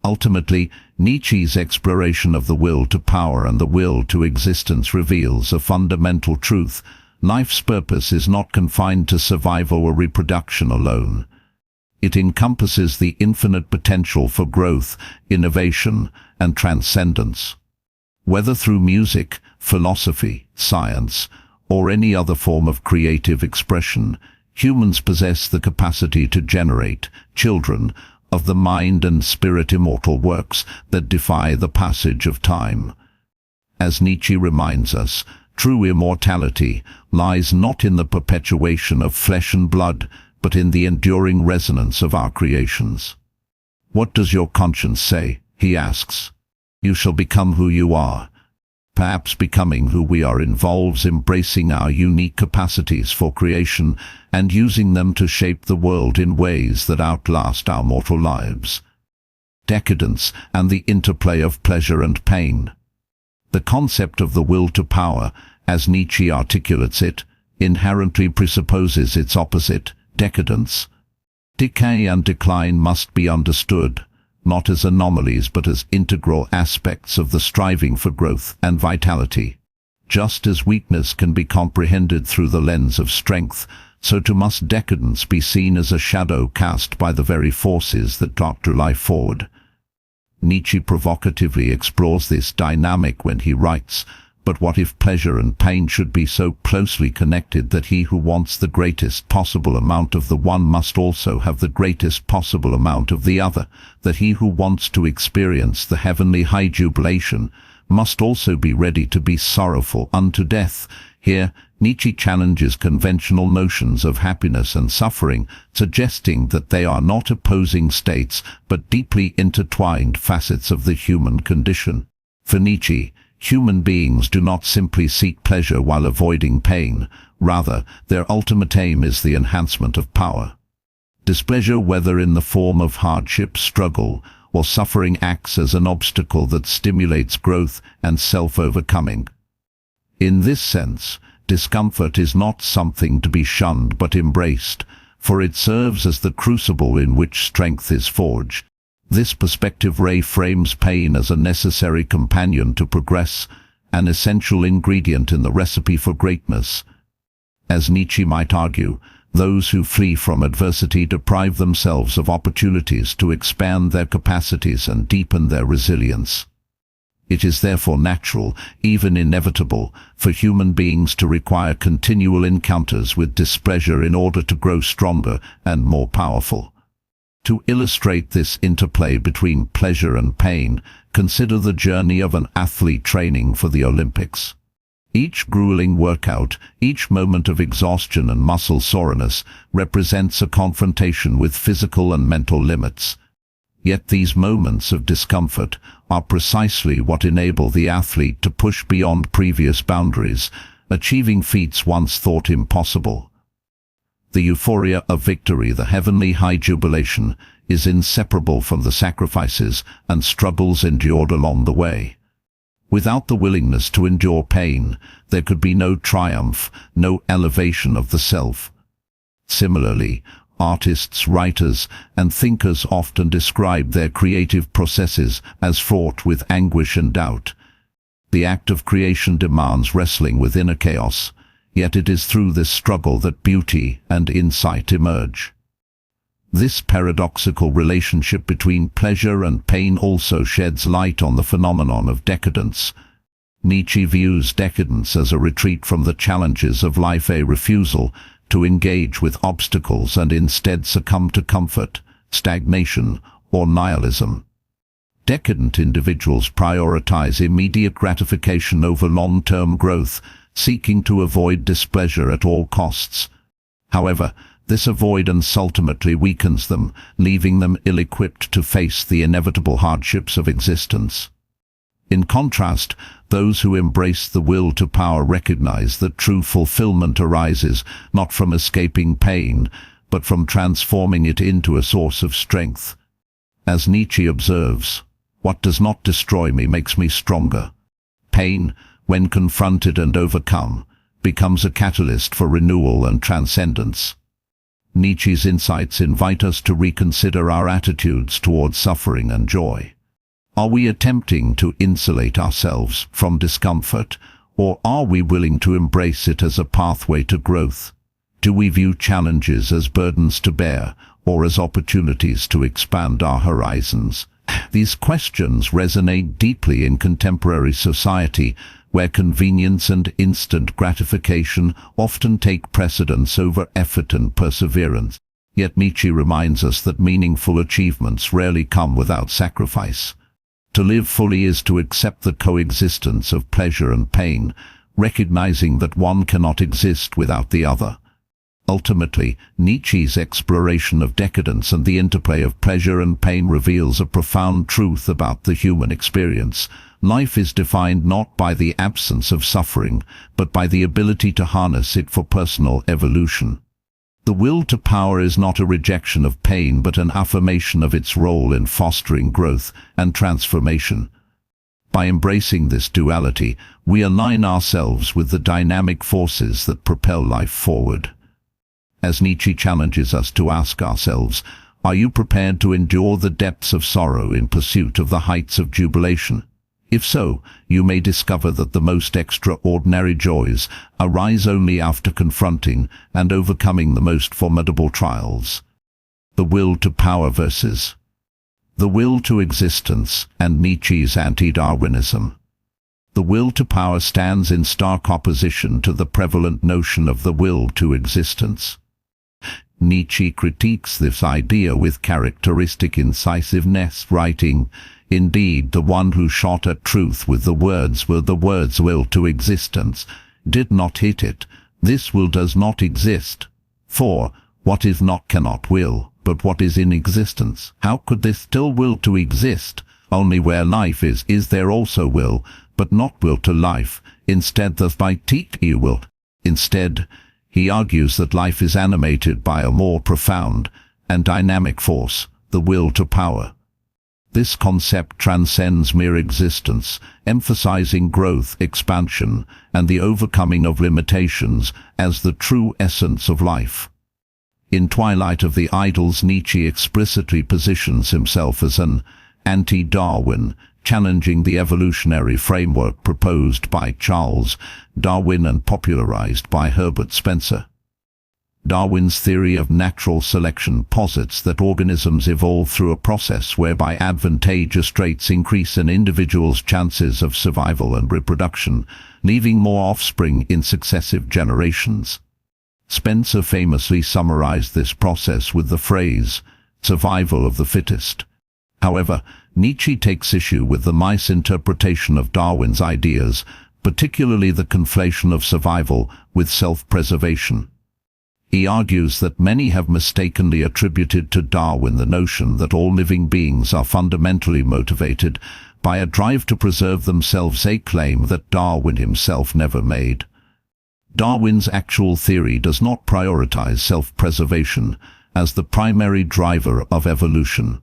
Ultimately, Nietzsche's exploration of the will to power and the will to existence reveals a fundamental truth. Life's purpose is not confined to survival or reproduction alone. It encompasses the infinite potential for growth, innovation, and transcendence. Whether through music, philosophy, science, or any other form of creative expression, humans possess the capacity to generate, children of the mind and spirit, immortal works that defy the passage of time. As Nietzsche reminds us, true immortality lies not in the perpetuation of flesh and blood, but in the enduring resonance of our creations. What does your conscience say? He asks. You shall become who you are. Perhaps becoming who we are involves embracing our unique capacities for creation and using them to shape the world in ways that outlast our mortal lives. Decadence and the interplay of pleasure and pain. The concept of the will to power, as Nietzsche articulates it, inherently presupposes its opposite, decadence. Decay and decline must be understood, not as anomalies but as integral aspects of the striving for growth and vitality. Just as weakness can be comprehended through the lens of strength, so too must decadence be seen as a shadow cast by the very forces that doctor life forward. Nietzsche provocatively explores this dynamic when he writes, "But what if pleasure and pain should be so closely connected that he who wants the greatest possible amount of the one must also have the greatest possible amount of the other, that he who wants to experience the heavenly high jubilation must also be ready to be sorrowful unto death?" Here, Nietzsche challenges conventional notions of happiness and suffering, suggesting that they are not opposing states, but deeply intertwined facets of the human condition. For Nietzsche, human beings do not simply seek pleasure while avoiding pain. Rather, their ultimate aim is the enhancement of power. Displeasure, whether in the form of hardship, struggle, or suffering acts as an obstacle that stimulates growth and self-overcoming. In this sense, discomfort is not something to be shunned but embraced, for it serves as the crucible in which strength is forged. This perspective reframes pain as a necessary companion to progress, an essential ingredient in the recipe for greatness. As Nietzsche might argue, those who flee from adversity deprive themselves of opportunities to expand their capacities and deepen their resilience. It is therefore natural, even inevitable, for human beings to require continual encounters with displeasure in order to grow stronger and more powerful. To illustrate this interplay between pleasure and pain, consider the journey of an athlete training for the Olympics. Each grueling workout, each moment of exhaustion and muscle soreness represents a confrontation with physical and mental limits. Yet these moments of discomfort are precisely what enable the athlete to push beyond previous boundaries, achieving feats once thought impossible. The euphoria of victory, the heavenly high jubilation, is inseparable from the sacrifices and struggles endured along the way. Without the willingness to endure pain, there could be no triumph, no elevation of the self. Similarly, artists, writers, and thinkers often describe their creative processes as fraught with anguish and doubt. The act of creation demands wrestling with inner chaos, yet it is through this struggle that beauty and insight emerge. This paradoxical relationship between pleasure and pain also sheds light on the phenomenon of decadence. Nietzsche views decadence as a retreat from the challenges of life, a refusal to engage with obstacles and instead succumb to comfort, stagnation, or nihilism. Decadent individuals prioritize immediate gratification over long-term growth, seeking to avoid displeasure at all costs. However, this avoidance ultimately weakens them, leaving them ill-equipped to face the inevitable hardships of existence. In contrast, those who embrace the will to power recognize that true fulfillment arises not from escaping pain, but from transforming it into a source of strength. As Nietzsche observes, "What does not destroy me makes me stronger." Pain, when confronted and overcome, becomes a catalyst for renewal and transcendence. Nietzsche's insights invite us to reconsider our attitudes towards suffering and joy. Are we attempting to insulate ourselves from discomfort, or are we willing to embrace it as a pathway to growth? Do we view challenges as burdens to bear, or as opportunities to expand our horizons? These questions resonate deeply in contemporary society, where convenience and instant gratification often take precedence over effort and perseverance. Yet Nietzsche reminds us that meaningful achievements rarely come without sacrifice. To live fully is to accept the coexistence of pleasure and pain, recognizing that one cannot exist without the other. Ultimately, Nietzsche's exploration of decadence and the interplay of pleasure and pain reveals a profound truth about the human experience. Life is defined not by the absence of suffering, but by the ability to harness it for personal evolution. The will to power is not a rejection of pain but an affirmation of its role in fostering growth and transformation. By embracing this duality, we align ourselves with the dynamic forces that propel life forward. As Nietzsche challenges us to ask ourselves, are you prepared to endure the depths of sorrow in pursuit of the heights of jubilation? If so, you may discover that the most extraordinary joys arise only after confronting and overcoming the most formidable trials. The will to power versus the will to existence and Nietzsche's anti-Darwinism. The will to power stands in stark opposition to the prevalent notion of the will to existence. Nietzsche critiques this idea with characteristic incisiveness, writing, "Indeed, the one who shot at truth with the words will to existence, did not hit it. This will does not exist. For, what is not cannot will, but what is in existence. How could this still will to exist? Only where life is there also will, but not will to life. Instead thus by you will." Instead, he argues that life is animated by a more profound and dynamic force, the will to power. This concept transcends mere existence, emphasizing growth, expansion, and the overcoming of limitations as the true essence of life. In Twilight of the Idols, Nietzsche explicitly positions himself as an anti-Darwin, challenging the evolutionary framework proposed by Charles Darwin and popularized by Herbert Spencer. Darwin's theory of natural selection posits that organisms evolve through a process whereby advantageous traits increase an individual's chances of survival and reproduction, leaving more offspring in successive generations. Spencer famously summarized this process with the phrase, "survival of the fittest." However, Nietzsche takes issue with the misinterpretation of Darwin's ideas, particularly the conflation of survival with self-preservation. He argues that many have mistakenly attributed to Darwin the notion that all living beings are fundamentally motivated by a drive to preserve themselves, a claim that Darwin himself never made. Darwin's actual theory does not prioritize self-preservation as the primary driver of evolution.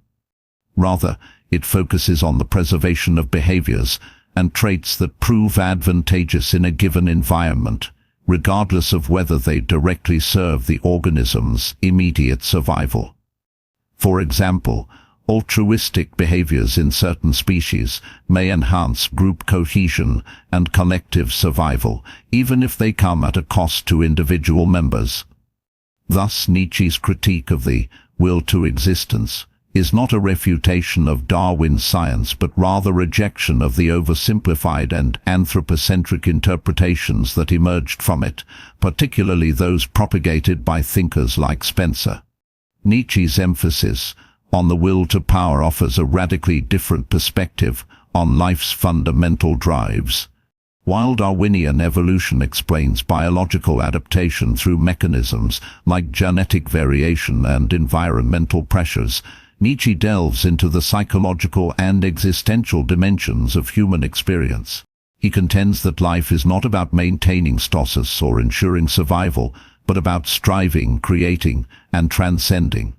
Rather, it focuses on the preservation of behaviors and traits that prove advantageous in a given environment, regardless of whether they directly serve the organism's immediate survival. For example, altruistic behaviors in certain species may enhance group cohesion and collective survival, even if they come at a cost to individual members. Thus, Nietzsche's critique of the will to existence is not a refutation of Darwin's science, but rather rejection of the oversimplified and anthropocentric interpretations that emerged from it, particularly those propagated by thinkers like Spencer. Nietzsche's emphasis on the will to power offers a radically different perspective on life's fundamental drives. While Darwinian evolution explains biological adaptation through mechanisms like genetic variation and environmental pressures, Nietzsche delves into the psychological and existential dimensions of human experience. He contends that life is not about maintaining stasis or ensuring survival, but about striving, creating, and transcending.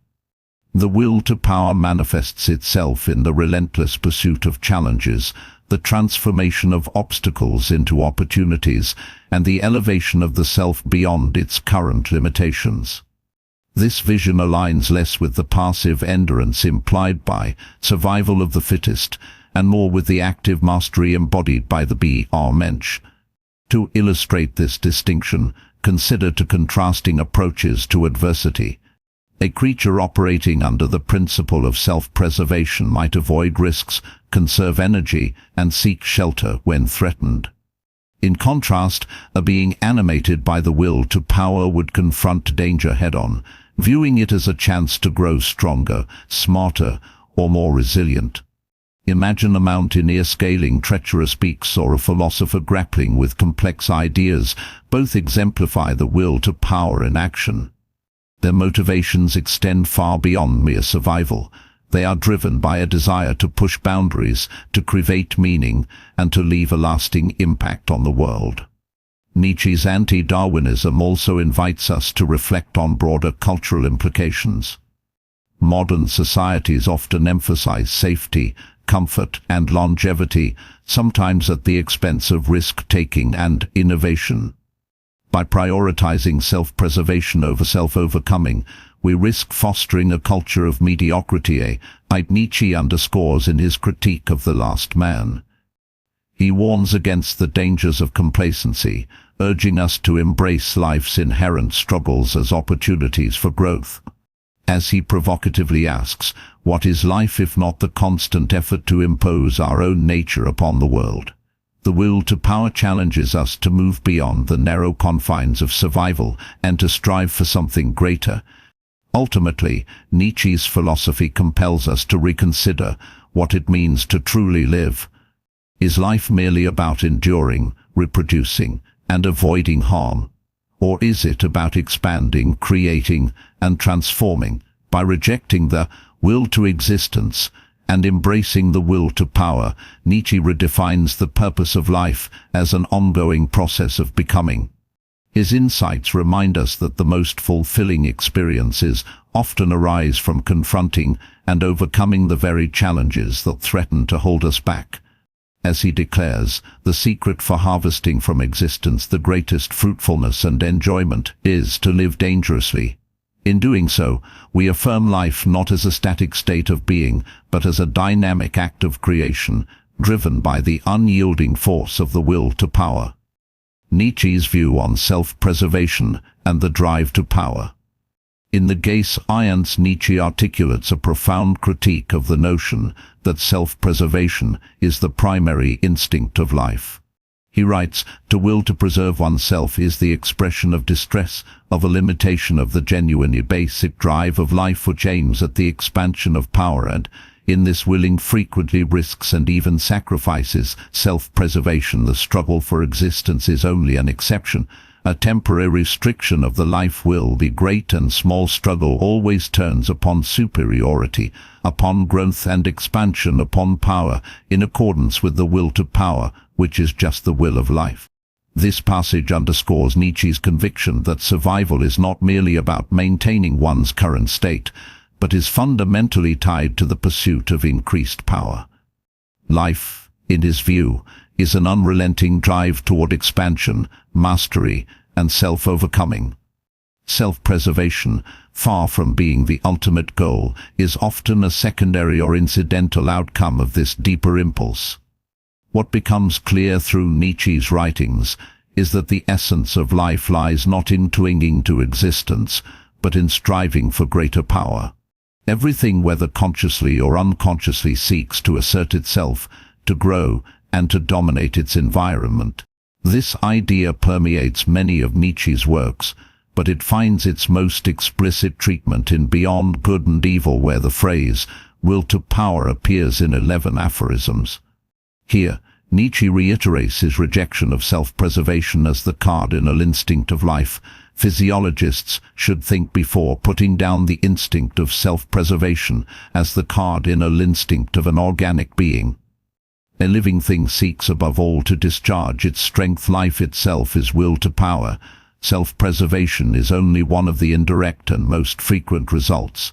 The will to power manifests itself in the relentless pursuit of challenges, the transformation of obstacles into opportunities, and the elevation of the self beyond its current limitations. This vision aligns less with the passive endurance implied by survival of the fittest, and more with the active mastery embodied by the Übermensch. To illustrate this distinction, consider two contrasting approaches to adversity. A creature operating under the principle of self-preservation might avoid risks, conserve energy, and seek shelter when threatened. In contrast, a being animated by the will to power would confront danger head-on, viewing it as a chance to grow stronger, smarter, or more resilient. Imagine a mountaineer scaling treacherous peaks or a philosopher grappling with complex ideas. Both exemplify the will to power in action. Their motivations extend far beyond mere survival. They are driven by a desire to push boundaries, to create meaning, and to leave a lasting impact on the world. Nietzsche's anti-Darwinism also invites us to reflect on broader cultural implications. Modern societies often emphasize safety, comfort, and longevity, sometimes at the expense of risk-taking and innovation. By prioritizing self-preservation over self-overcoming, we risk fostering a culture of mediocrity, as Nietzsche underscores in his critique of The Last Man. He warns against the dangers of complacency, urging us to embrace life's inherent struggles as opportunities for growth. As he provocatively asks, what is life if not the constant effort to impose our own nature upon the world? The will to power challenges us to move beyond the narrow confines of survival and to strive for something greater. Ultimately, Nietzsche's philosophy compels us to reconsider what it means to truly live. Is life merely about enduring, reproducing, and avoiding harm? Or is it about expanding, creating, and transforming? By rejecting the will to existence and embracing the will to power, Nietzsche redefines the purpose of life as an ongoing process of becoming. His insights remind us that the most fulfilling experiences often arise from confronting and overcoming the very challenges that threaten to hold us back. As he declares, the secret for harvesting from existence the greatest fruitfulness and enjoyment is to live dangerously. In doing so, we affirm life not as a static state of being, but as a dynamic act of creation, driven by the unyielding force of the will to power. Nietzsche's view on self-preservation and the drive to power. In the Gaze Ions, Nietzsche articulates a profound critique of the notion that self-preservation is the primary instinct of life. He writes, "To will to preserve oneself is the expression of distress, of a limitation of the genuinely basic drive of life which aims at the expansion of power, and, in this willing frequently risks and even sacrifices self-preservation. The struggle for existence is only an exception, a temporary restriction of the life will. The great and small struggle always turns upon superiority, upon growth and expansion, upon power, in accordance with the will to power, which is just the will of life." This passage underscores Nietzsche's conviction that survival is not merely about maintaining one's current state, but is fundamentally tied to the pursuit of increased power. Life, in his view, is an unrelenting drive toward expansion, mastery, and self-overcoming. Self-preservation, far from being the ultimate goal, is often a secondary or incidental outcome of this deeper impulse. What becomes clear through Nietzsche's writings is that the essence of life lies not in clinging to existence, but in striving for greater power. Everything, whether consciously or unconsciously, seeks to assert itself, to grow, and to dominate its environment. This idea permeates many of Nietzsche's works, but it finds its most explicit treatment in Beyond Good and Evil, where the phrase "will to power" appears in 11 aphorisms. Here, Nietzsche reiterates his rejection of self-preservation as the cardinal instinct of life. Physiologists should think before putting down the instinct of self-preservation as the cardinal instinct of an organic being. A living thing seeks above all to discharge its strength. Life itself is will to power. Self-preservation is only one of the indirect and most frequent results.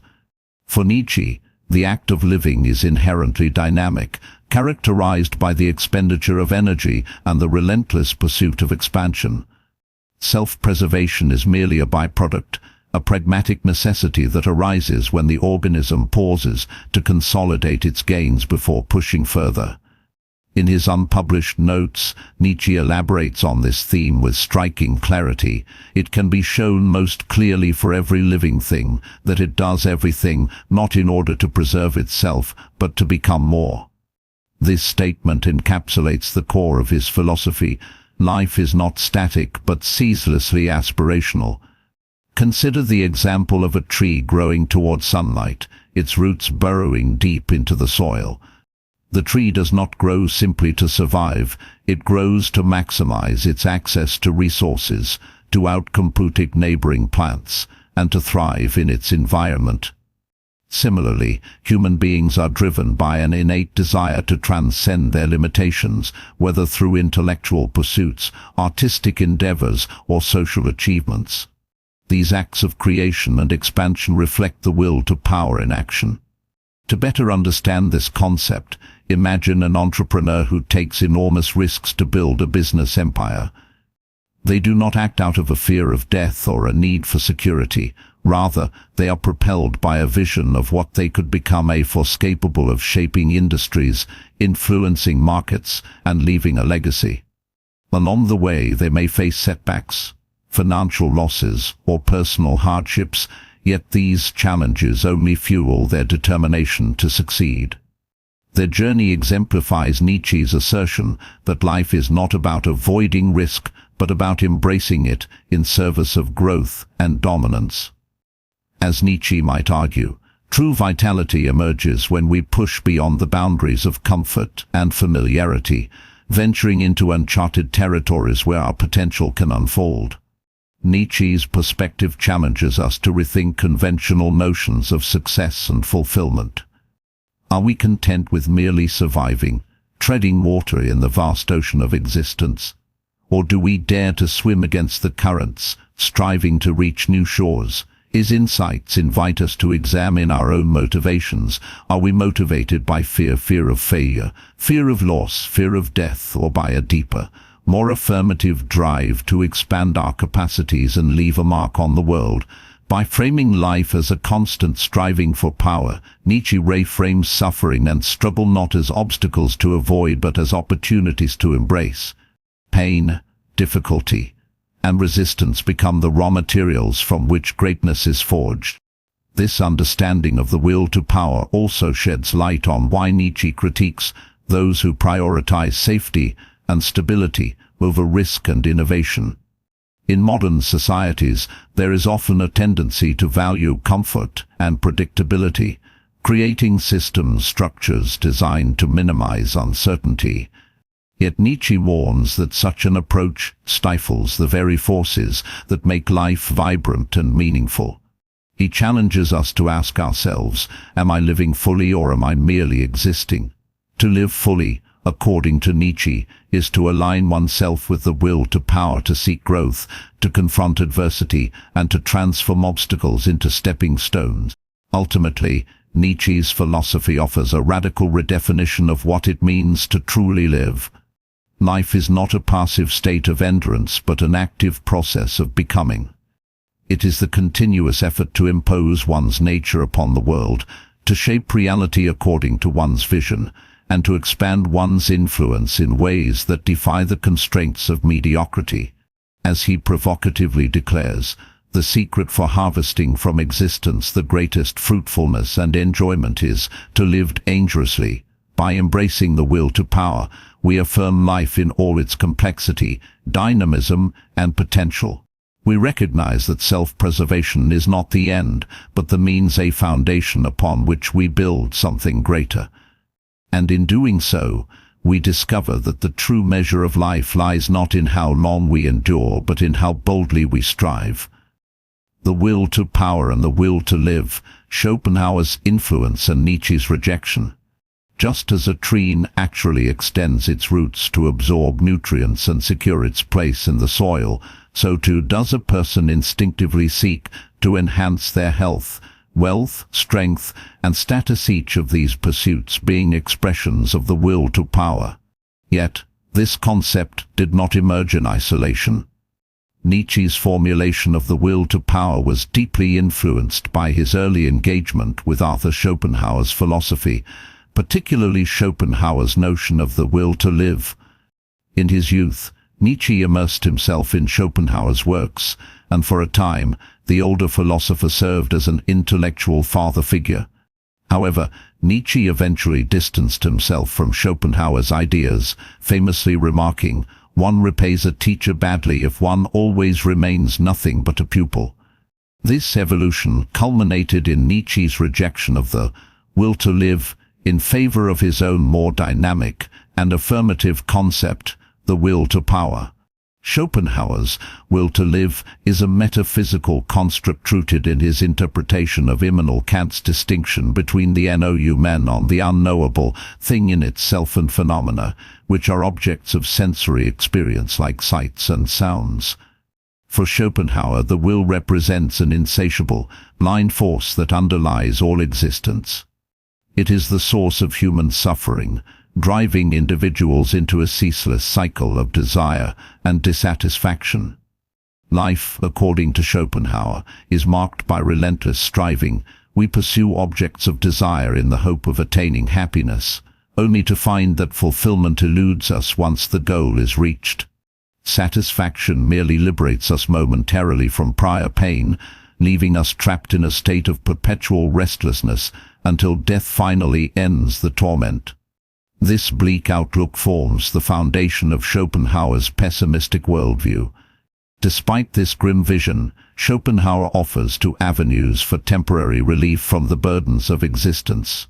For Nietzsche, the act of living is inherently dynamic, characterized by the expenditure of energy and the relentless pursuit of expansion. Self-preservation is merely a byproduct, a pragmatic necessity that arises when the organism pauses to consolidate its gains before pushing further. In his unpublished notes, Nietzsche elaborates on this theme with striking clarity. It can be shown most clearly for every living thing that it does everything not in order to preserve itself, but to become more. This statement encapsulates the core of his philosophy. Life is not static but ceaselessly aspirational. Consider the example of a tree growing toward sunlight, its roots burrowing deep into the soil. The tree does not grow simply to survive, it grows to maximize its access to resources, to outcompete neighboring plants, and to thrive in its environment. Similarly, human beings are driven by an innate desire to transcend their limitations, whether through intellectual pursuits, artistic endeavors, or social achievements. These acts of creation and expansion reflect the will to power in action. To better understand this concept, imagine an entrepreneur who takes enormous risks to build a business empire. They do not act out of a fear of death or a need for security. Rather, they are propelled by a vision of what they could become, a force capable of shaping industries, influencing markets, and leaving a legacy. Along the way, they may face setbacks, financial losses, or personal hardships, yet these challenges only fuel their determination to succeed. Their journey exemplifies Nietzsche's assertion that life is not about avoiding risk, but about embracing it in service of growth and dominance. As Nietzsche might argue, true vitality emerges when we push beyond the boundaries of comfort and familiarity, venturing into uncharted territories where our potential can unfold. Nietzsche's perspective challenges us to rethink conventional notions of success and fulfillment. Are we content with merely surviving, treading water in the vast ocean of existence? Or do we dare to swim against the currents, striving to reach new shores? His insights invite us to examine our own motivations. Are we motivated by fear, fear of failure, fear of loss, fear of death, or by a deeper, more affirmative drive to expand our capacities and leave a mark on the world? By framing life as a constant striving for power, Nietzsche reframes suffering and struggle not as obstacles to avoid but as opportunities to embrace. Pain, difficulty, and resistance become the raw materials from which greatness is forged. This understanding of the will to power also sheds light on why Nietzsche critiques those who prioritize safety and stability over risk and innovation. In modern societies, there is often a tendency to value comfort and predictability, creating system structures designed to minimize uncertainty. Yet Nietzsche warns that such an approach stifles the very forces that make life vibrant and meaningful. He challenges us to ask ourselves, am I living fully or am I merely existing? To live fully, according to Nietzsche, is to align oneself with the will to power, to seek growth, to confront adversity, and to transform obstacles into stepping stones. Ultimately, Nietzsche's philosophy offers a radical redefinition of what it means to truly live. Life is not a passive state of endurance but an active process of becoming. It is the continuous effort to impose one's nature upon the world, to shape reality according to one's vision, and to expand one's influence in ways that defy the constraints of mediocrity. As he provocatively declares, the secret for harvesting from existence the greatest fruitfulness and enjoyment is to live dangerously. By embracing the will to power, we affirm life in all its complexity, dynamism, and potential. We recognize that self-preservation is not the end, but the means, a foundation upon which we build something greater. And in doing so, we discover that the true measure of life lies not in how long we endure, but in how boldly we strive. The will to power and the will to live, Schopenhauer's influence and Nietzsche's rejection. Just as a tree naturally extends its roots to absorb nutrients and secure its place in the soil, so too does a person instinctively seek to enhance their health, wealth, strength, and status, each of these pursuits being expressions of the will to power. Yet, this concept did not emerge in isolation. Nietzsche's formulation of the will to power was deeply influenced by his early engagement with Arthur Schopenhauer's philosophy, particularly Schopenhauer's notion of the will to live. In his youth, Nietzsche immersed himself in Schopenhauer's works, and for a time, the older philosopher served as an intellectual father figure. However, Nietzsche eventually distanced himself from Schopenhauer's ideas, famously remarking, "One repays a teacher badly if one always remains nothing but a pupil." This evolution culminated in Nietzsche's rejection of the will to live in favor of his own more dynamic and affirmative concept, the will to power. Schopenhauer's will to live is a metaphysical construct rooted in his interpretation of Immanuel Kant's distinction between the noumen, the unknowable thing in itself, and phenomena, which are objects of sensory experience like sights and sounds. For Schopenhauer, the will represents an insatiable, blind force that underlies all existence. It is the source of human suffering, driving individuals into a ceaseless cycle of desire and dissatisfaction. Life, according to Schopenhauer, is marked by relentless striving. We pursue objects of desire in the hope of attaining happiness, only to find that fulfillment eludes us once the goal is reached. Satisfaction merely liberates us momentarily from prior pain, leaving us trapped in a state of perpetual restlessness until death finally ends the torment. This bleak outlook forms the foundation of Schopenhauer's pessimistic worldview. Despite this grim vision, Schopenhauer offers two avenues for temporary relief from the burdens of existence.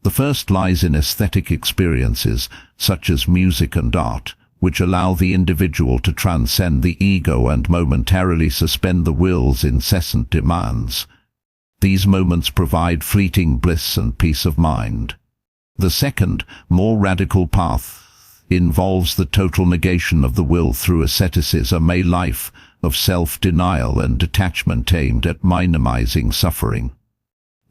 The first lies in aesthetic experiences, such as music and art, which allow the individual to transcend the ego and momentarily suspend the will's incessant demands. These moments provide fleeting bliss and peace of mind. The second, more radical path involves the total negation of the will through asceticism, a life of self-denial and detachment aimed at minimizing suffering.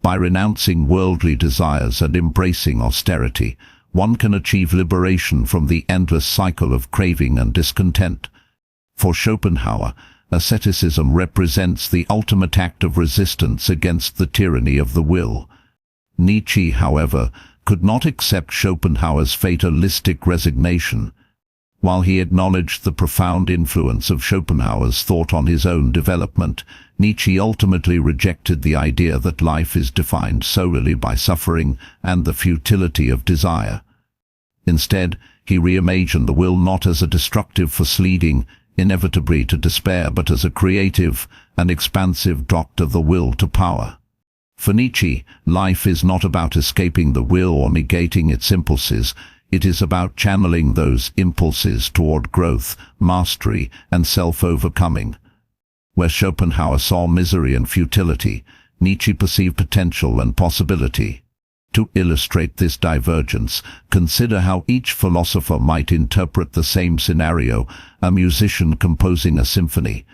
By renouncing worldly desires and embracing austerity, one can achieve liberation from the endless cycle of craving and discontent. For Schopenhauer, asceticism represents the ultimate act of resistance against the tyranny of the will. Nietzsche, however, could not accept Schopenhauer's fatalistic resignation. While he acknowledged the profound influence of Schopenhauer's thought on his own development, Nietzsche ultimately rejected the idea that life is defined solely by suffering and the futility of desire. Instead, he reimagined the will not as a destructive force leading inevitably to despair, but as a creative and expansive doct of the will to power. For Nietzsche, life is not about escaping the will or negating its impulses. It is about channeling those impulses toward growth, mastery, and self-overcoming. Where Schopenhauer saw misery and futility, Nietzsche perceived potential and possibility. To illustrate this divergence, consider how each philosopher might interpret the same scenario, a musician composing a symphony.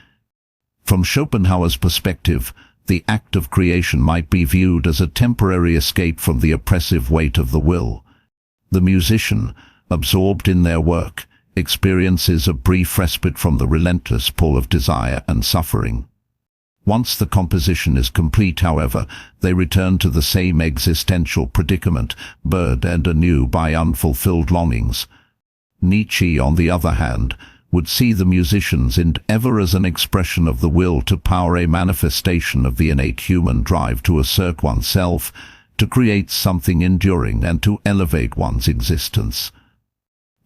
From Schopenhauer's perspective, the act of creation might be viewed as a temporary escape from the oppressive weight of the will. The musician, absorbed in their work, experiences a brief respite from the relentless pull of desire and suffering. Once the composition is complete, however, they return to the same existential predicament, burdened anew by unfulfilled longings. Nietzsche, on the other hand, would see the musician's endeavor as an expression of the will to power, a manifestation of the innate human drive to assert oneself, to create something enduring, and to elevate one's existence.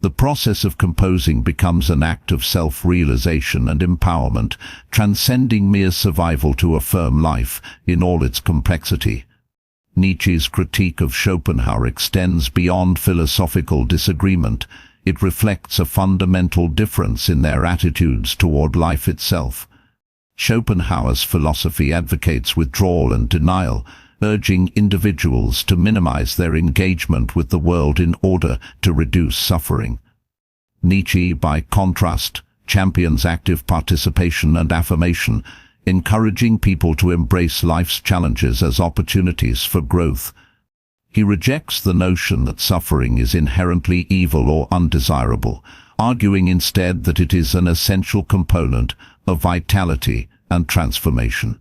The process of composing becomes an act of self-realization and empowerment, transcending mere survival to affirm life in all its complexity. Nietzsche's critique of Schopenhauer extends beyond philosophical disagreement. It reflects a fundamental difference in their attitudes toward life itself. Schopenhauer's philosophy advocates withdrawal and denial, urging individuals to minimize their engagement with the world in order to reduce suffering. Nietzsche, by contrast, champions active participation and affirmation, encouraging people to embrace life's challenges as opportunities for growth. He rejects the notion that suffering is inherently evil or undesirable, arguing instead that it is an essential component of vitality and transformation.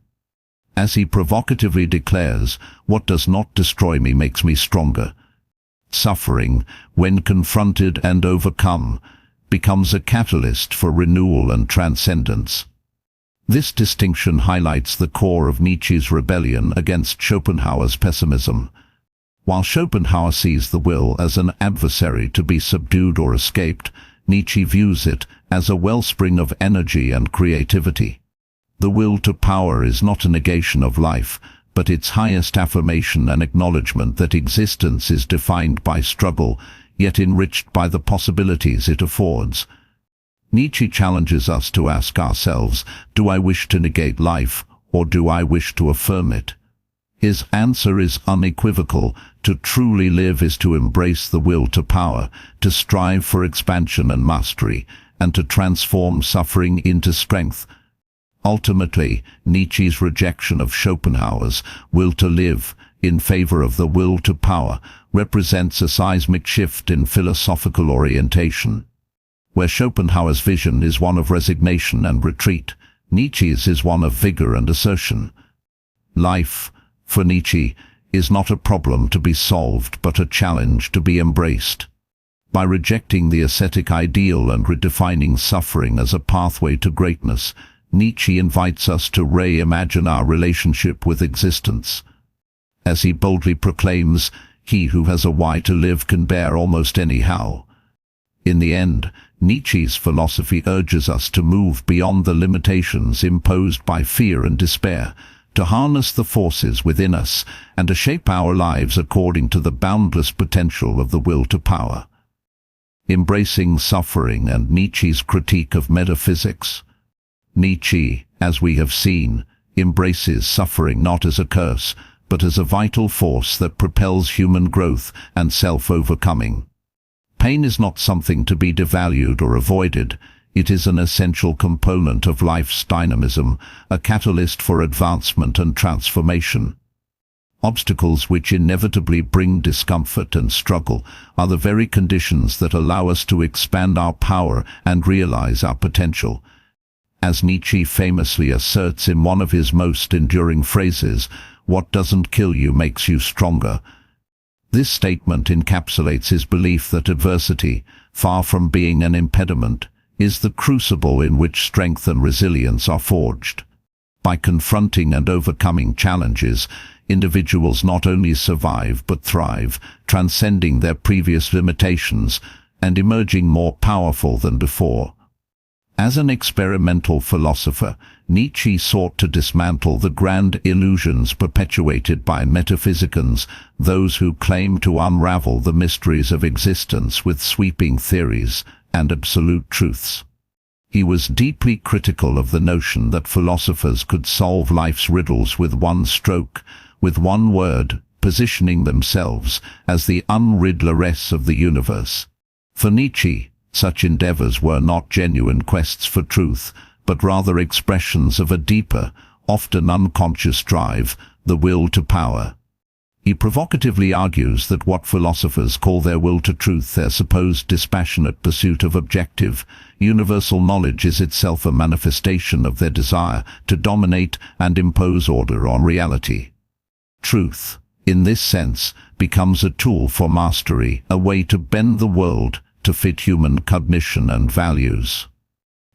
As he provocatively declares, "What does not destroy me makes me stronger." Suffering, when confronted and overcome, becomes a catalyst for renewal and transcendence. This distinction highlights the core of Nietzsche's rebellion against Schopenhauer's pessimism. While Schopenhauer sees the will as an adversary to be subdued or escaped, Nietzsche views it as a wellspring of energy and creativity. The will to power is not a negation of life, but its highest affirmation and acknowledgement that existence is defined by struggle, yet enriched by the possibilities it affords. Nietzsche challenges us to ask ourselves, do I wish to negate life, or do I wish to affirm it? His answer is unequivocal. To truly live is to embrace the will to power, to strive for expansion and mastery, and to transform suffering into strength. Ultimately, Nietzsche's rejection of Schopenhauer's will to live in favor of the will to power represents a seismic shift in philosophical orientation. Where Schopenhauer's vision is one of resignation and retreat, Nietzsche's is one of vigor and assertion. Life, for Nietzsche, is not a problem to be solved but a challenge to be embraced. By rejecting the ascetic ideal and redefining suffering as a pathway to greatness, Nietzsche invites us to reimagine our relationship with existence. As he boldly proclaims, "He who has a why to live can bear almost any how." In the end, Nietzsche's philosophy urges us to move beyond the limitations imposed by fear and despair, to harness the forces within us, and to shape our lives according to the boundless potential of the will to power. Embracing suffering and Nietzsche's critique of metaphysics. Nietzsche, as we have seen, embraces suffering not as a curse, but as a vital force that propels human growth and self-overcoming. Pain is not something to be devalued or avoided. It is an essential component of life's dynamism, a catalyst for advancement and transformation. Obstacles which inevitably bring discomfort and struggle are the very conditions that allow us to expand our power and realize our potential. As Nietzsche famously asserts in one of his most enduring phrases, "What doesn't kill you makes you stronger." This statement encapsulates his belief that adversity, far from being an impediment, is the crucible in which strength and resilience are forged. By confronting and overcoming challenges, individuals not only survive but thrive, transcending their previous limitations and emerging more powerful than before. As an experimental philosopher, Nietzsche sought to dismantle the grand illusions perpetuated by metaphysicians, those who claim to unravel the mysteries of existence with sweeping theories and absolute truths. He was deeply critical of the notion that philosophers could solve life's riddles with one stroke, with one word, positioning themselves as the unriddleress of the universe. For Nietzsche, such endeavors were not genuine quests for truth, but rather expressions of a deeper, often unconscious drive, the will to power. He provocatively argues that what philosophers call their will to truth, their supposed dispassionate pursuit of objective, universal knowledge, is itself a manifestation of their desire to dominate and impose order on reality. Truth, in this sense, becomes a tool for mastery, a way to bend the world to fit human cognition and values.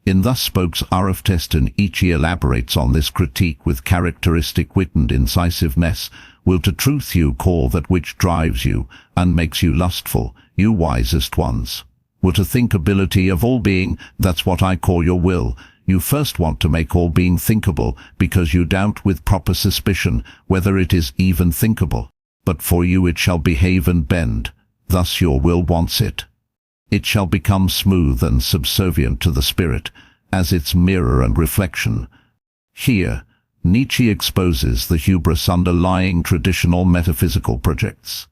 In Thus Spoke Zarathustra, Nietzsche elaborates on this critique with characteristic wit and incisiveness. "Will to truth you call that which drives you and makes you lustful, you wisest ones. Will to thinkability of all being, that's what I call your will. You first want to make all being thinkable, because you doubt with proper suspicion whether it is even thinkable. But for you it shall behave and bend, thus your will wants it. It shall become smooth and subservient to the spirit, as its mirror and reflection." Here, Nietzsche exposes the hubris underlying traditional metaphysical projects.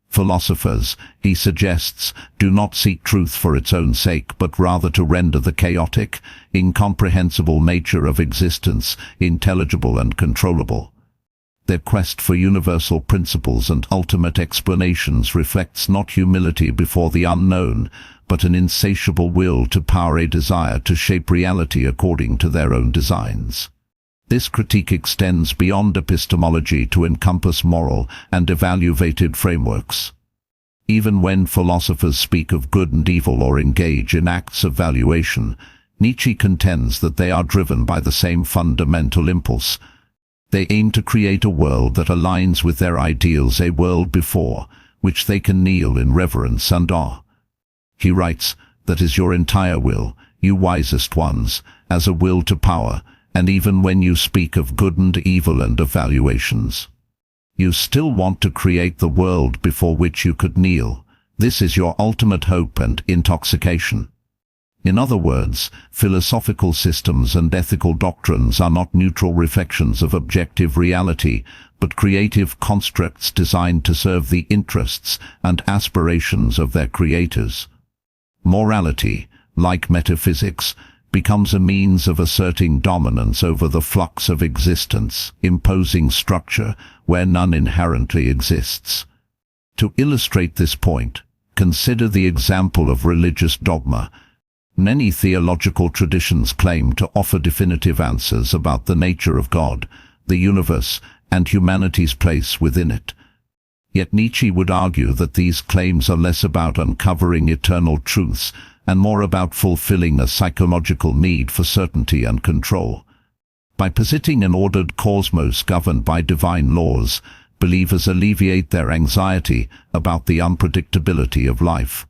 Philosophers, he suggests, do not seek truth for its own sake, but rather to render the chaotic, incomprehensible nature of existence intelligible and controllable. Their quest for universal principles and ultimate explanations reflects not humility before the unknown, but an insatiable will to power, a desire to shape reality according to their own designs. This critique extends beyond epistemology to encompass moral and evaluative frameworks. Even when philosophers speak of good and evil or engage in acts of valuation, Nietzsche contends that they are driven by the same fundamental impulse. They aim to create a world that aligns with their ideals, a world before which they can kneel in reverence and awe. He writes, "That is your entire will, you wisest ones, as a will to power, and even when you speak of good and evil and evaluations, you still want to create the world before which you could kneel. This is your ultimate hope and intoxication." In other words, philosophical systems and ethical doctrines are not neutral reflections of objective reality, but creative constructs designed to serve the interests and aspirations of their creators. Morality, like metaphysics, becomes a means of asserting dominance over the flux of existence, imposing structure where none inherently exists. To illustrate this point, consider the example of religious dogma. Many theological traditions claim to offer definitive answers about the nature of God, the universe, and humanity's place within it. Yet Nietzsche would argue that these claims are less about uncovering eternal truths and more about fulfilling a psychological need for certainty and control. By positing an ordered cosmos governed by divine laws, believers alleviate their anxiety about the unpredictability of life.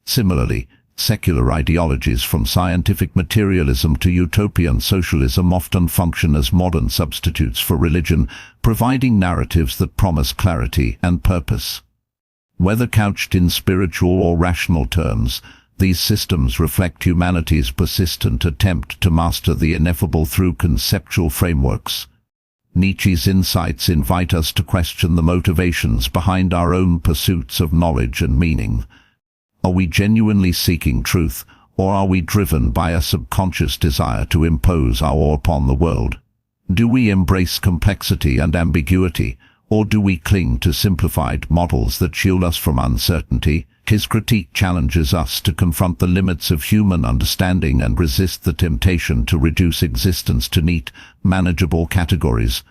Similarly, secular ideologies from scientific materialism to utopian socialism often function as modern substitutes for religion, providing narratives that promise clarity and purpose. Whether couched in spiritual or rational terms, these systems reflect humanity's persistent attempt to master the ineffable through conceptual frameworks. Nietzsche's insights invite us to question the motivations behind our own pursuits of knowledge and meaning. Are we genuinely seeking truth, or are we driven by a subconscious desire to impose our will upon the world? Do we embrace complexity and ambiguity, or do we cling to simplified models that shield us from uncertainty? His critique challenges us to confront the limits of human understanding and resist the temptation to reduce existence to neat, manageable categories.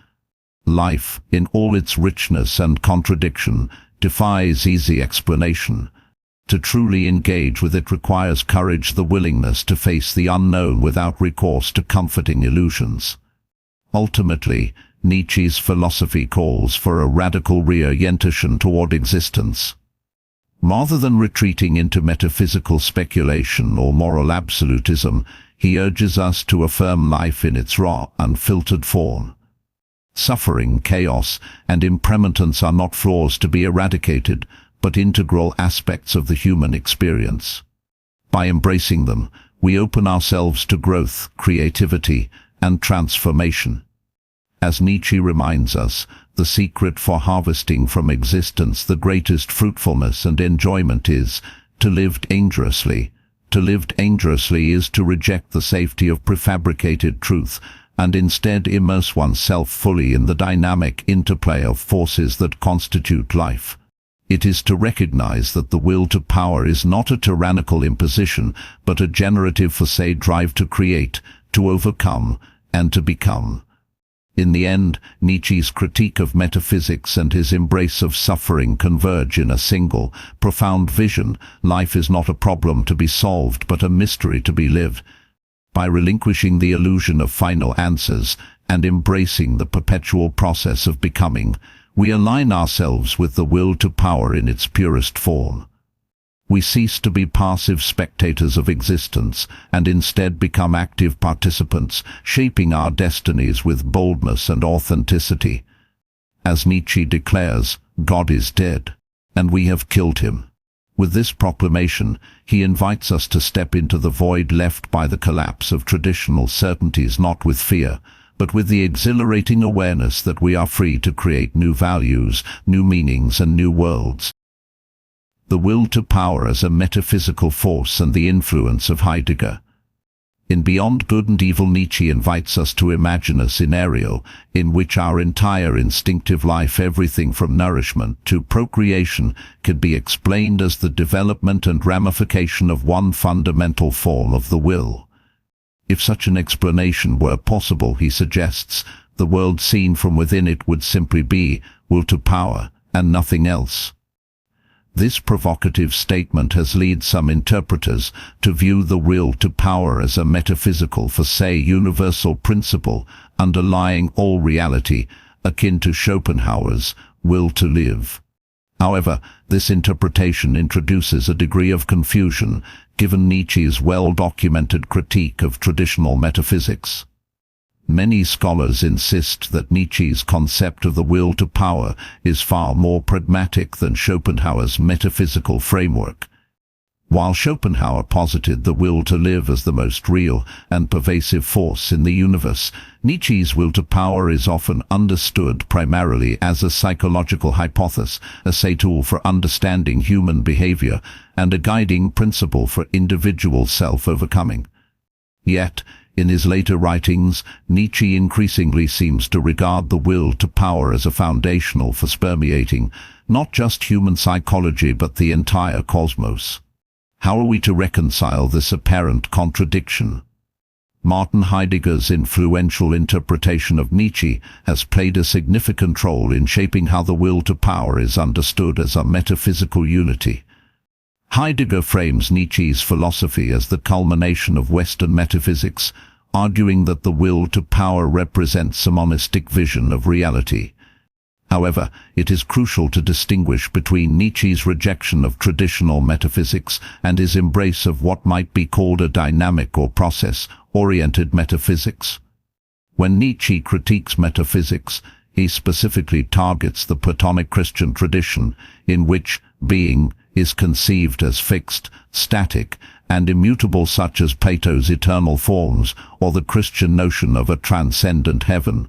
Life, in all its richness and contradiction, defies easy explanation. To truly engage with it requires courage, the willingness to face the unknown without recourse to comforting illusions. Ultimately, Nietzsche's philosophy calls for a radical reorientation toward existence. Rather than retreating into metaphysical speculation or moral absolutism, he urges us to affirm life in its raw, unfiltered form. Suffering, chaos, and impermanence are not flaws to be eradicated, but integral aspects of the human experience. By embracing them, we open ourselves to growth, creativity, and transformation. As Nietzsche reminds us, the secret for harvesting from existence the greatest fruitfulness and enjoyment is to live dangerously. To live dangerously is to reject the safety of prefabricated truth and instead immerse oneself fully in the dynamic interplay of forces that constitute life. It is to recognize that the will to power is not a tyrannical imposition, but a generative facade drive to create, to overcome, and to become. In the end, Nietzsche's critique of metaphysics and his embrace of suffering converge in a single, profound vision. Life is not a problem to be solved, but a mystery to be lived. By relinquishing the illusion of final answers and embracing the perpetual process of becoming, we align ourselves with the will to power in its purest form. We cease to be passive spectators of existence and instead become active participants, shaping our destinies with boldness and authenticity. As Nietzsche declares, God is dead, and we have killed him. With this proclamation, he invites us to step into the void left by the collapse of traditional certainties, not with fear, but with the exhilarating awareness that we are free to create new values, new meanings, and new worlds. The will to power as a metaphysical force and the influence of Heidegger. In Beyond Good and Evil, Nietzsche invites us to imagine a scenario in which our entire instinctive life, everything from nourishment to procreation, could be explained as the development and ramification of one fundamental form of the will. If such an explanation were possible, he suggests, the world seen from within it would simply be will to power and nothing else. This provocative statement has led some interpreters to view the will to power as a metaphysical, for say, universal principle underlying all reality, akin to Schopenhauer's will to live. However, this interpretation introduces a degree of confusion, given Nietzsche's well-documented critique of traditional metaphysics. Many scholars insist that Nietzsche's concept of the will to power is far more pragmatic than Schopenhauer's metaphysical framework. While Schopenhauer posited the will to live as the most real and pervasive force in the universe, Nietzsche's will to power is often understood primarily as a psychological hypothesis, a tool for understanding human behavior, and a guiding principle for individual self-overcoming. Yet, in his later writings, Nietzsche increasingly seems to regard the will to power as a foundational force permeating not just human psychology but the entire cosmos. How are we to reconcile this apparent contradiction? Martin Heidegger's influential interpretation of Nietzsche has played a significant role in shaping how the will to power is understood as a metaphysical unity. Heidegger frames Nietzsche's philosophy as the culmination of Western metaphysics, arguing that the will to power represents a monistic vision of reality. However, it is crucial to distinguish between Nietzsche's rejection of traditional metaphysics and his embrace of what might be called a dynamic or process-oriented metaphysics. When Nietzsche critiques metaphysics, he specifically targets the Platonic Christian tradition, in which being is conceived as fixed, static, and immutable, such as Plato's eternal forms or the Christian notion of a transcendent heaven.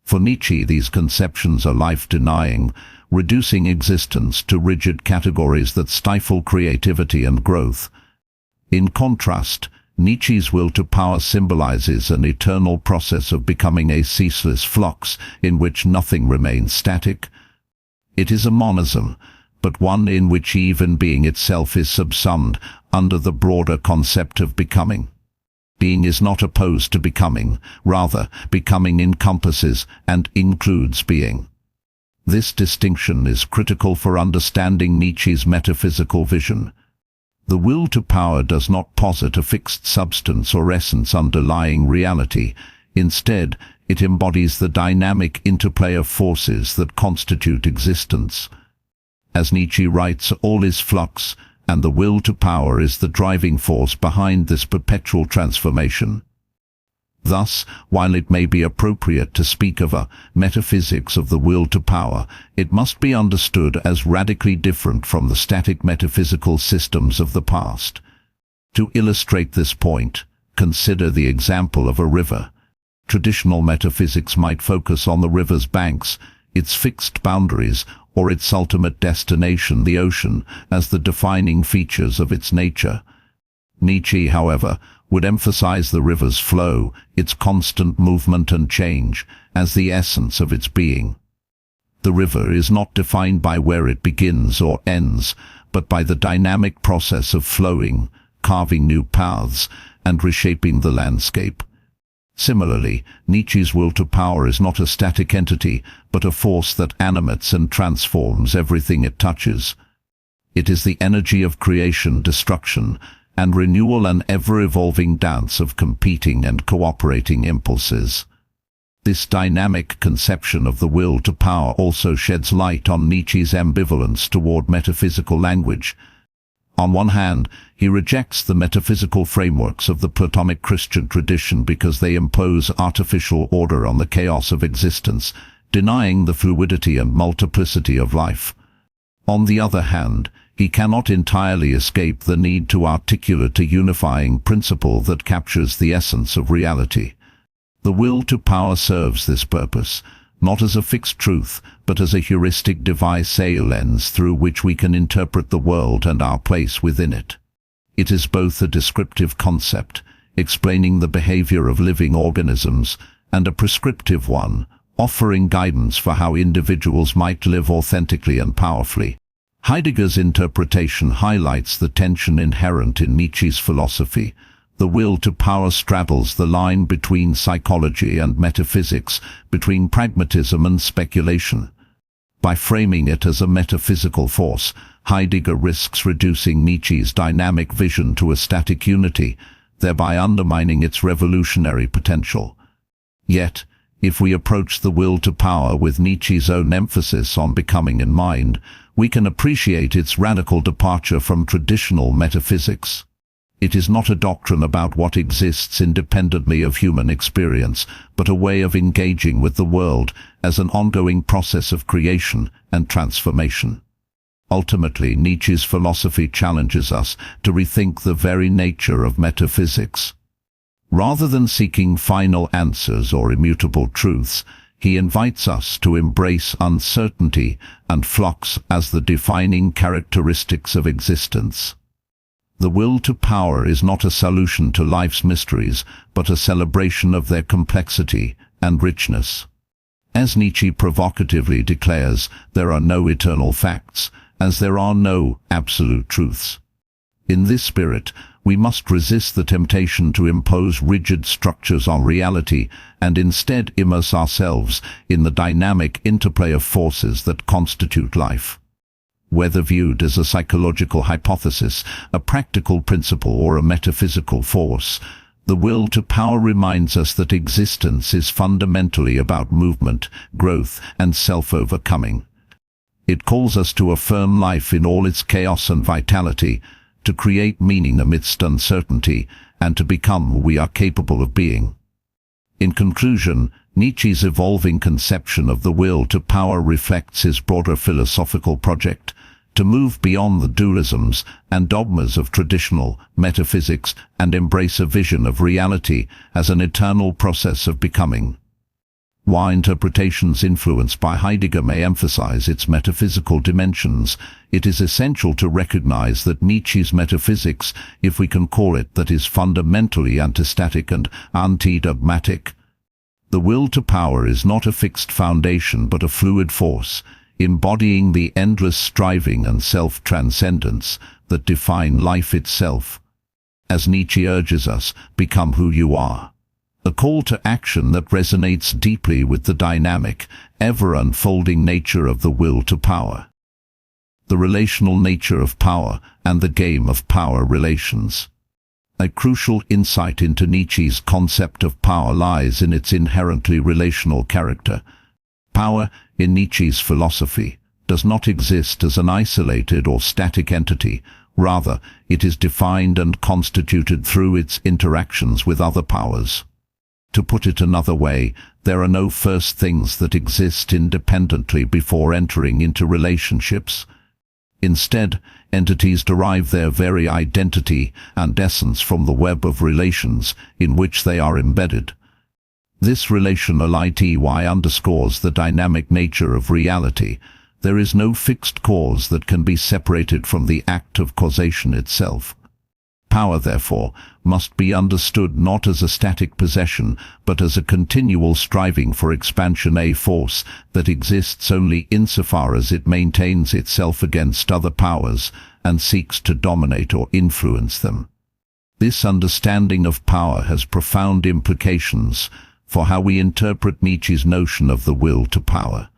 For Nietzsche, these conceptions are life-denying, reducing existence to rigid categories that stifle creativity and growth. In contrast, Nietzsche's will to power symbolizes an eternal process of becoming, a ceaseless flux in which nothing remains static. It is a monism, but one in which even being itself is subsumed under the broader concept of becoming. Being is not opposed to becoming, rather, becoming encompasses and includes being. This distinction is critical for understanding Nietzsche's metaphysical vision. The will to power does not posit a fixed substance or essence underlying reality. Instead, it embodies the dynamic interplay of forces that constitute existence. As Nietzsche writes, all is flux, and the will to power is the driving force behind this perpetual transformation. Thus, while it may be appropriate to speak of a metaphysics of the will to power, it must be understood as radically different from the static metaphysical systems of the past. To illustrate this point, consider the example of a river. Traditional metaphysics might focus on the river's banks, its fixed boundaries, or its ultimate destination, the ocean, as the defining features of its nature. Nietzsche, however, would emphasize the river's flow, its constant movement and change, as the essence of its being. The river is not defined by where it begins or ends, but by the dynamic process of flowing, carving new paths, and reshaping the landscape. Similarly, Nietzsche's will to power is not a static entity, but a force that animates and transforms everything it touches. It is the energy of creation, destruction, and renewal, an ever-evolving dance of competing and cooperating impulses. This dynamic conception of the will to power also sheds light on Nietzsche's ambivalence toward metaphysical language. On one hand, he rejects the metaphysical frameworks of the Platonic Christian tradition because they impose artificial order on the chaos of existence, denying the fluidity and multiplicity of life. On the other hand, he cannot entirely escape the need to articulate a unifying principle that captures the essence of reality. The will to power serves this purpose, not as a fixed truth, but as a heuristic device, a lens through which we can interpret the world and our place within it. It is both a descriptive concept, explaining the behavior of living organisms, and a prescriptive one, offering guidance for how individuals might live authentically and powerfully. Heidegger's interpretation highlights the tension inherent in Nietzsche's philosophy. The will to power straddles the line between psychology and metaphysics, between pragmatism and speculation. By framing it as a metaphysical force, Heidegger risks reducing Nietzsche's dynamic vision to a static unity, thereby undermining its revolutionary potential. Yet, if we approach the will to power with Nietzsche's own emphasis on becoming in mind, we can appreciate its radical departure from traditional metaphysics. It is not a doctrine about what exists independently of human experience, but a way of engaging with the world as an ongoing process of creation and transformation. Ultimately, Nietzsche's philosophy challenges us to rethink the very nature of metaphysics. Rather than seeking final answers or immutable truths, he invites us to embrace uncertainty and flux as the defining characteristics of existence. The will to power is not a solution to life's mysteries, but a celebration of their complexity and richness. As Nietzsche provocatively declares, there are no eternal facts, as there are no absolute truths. In this spirit, we must resist the temptation to impose rigid structures on reality and instead immerse ourselves in the dynamic interplay of forces that constitute life. Whether viewed as a psychological hypothesis, a practical principle, or a metaphysical force, the will to power reminds us that existence is fundamentally about movement, growth, and self-overcoming. It calls us to affirm life in all its chaos and vitality, to create meaning amidst uncertainty, and to become who we are capable of being. In conclusion, Nietzsche's evolving conception of the will to power reflects his broader philosophical project, to move beyond the dualisms and dogmas of traditional metaphysics and embrace a vision of reality as an eternal process of becoming. While interpretations influenced by Heidegger may emphasize its metaphysical dimensions, it is essential to recognize that Nietzsche's metaphysics, if we can call it that, is fundamentally antistatic and anti-dogmatic. The will to power is not a fixed foundation but a fluid force, embodying the endless striving and self-transcendence that define life itself. As Nietzsche urges us, become who you are. A call to action that resonates deeply with the dynamic, ever-unfolding nature of the will to power. The relational nature of power and the game of power relations. A crucial insight into Nietzsche's concept of power lies in its inherently relational character. Power, in Nietzsche's philosophy, does not exist as an isolated or static entity. Rather, it is defined and constituted through its interactions with other powers. To put it another way, there are no first things that exist independently before entering into relationships. Instead, entities derive their very identity and essence from the web of relations in which they are embedded. This relationality underscores the dynamic nature of reality. There is no fixed cause that can be separated from the act of causation itself. Power, therefore, must be understood not as a static possession, but as a continual striving for expansion, a force that exists only insofar as it maintains itself against other powers and seeks to dominate or influence them. This understanding of power has profound implications for how we interpret Nietzsche's notion of the will to power.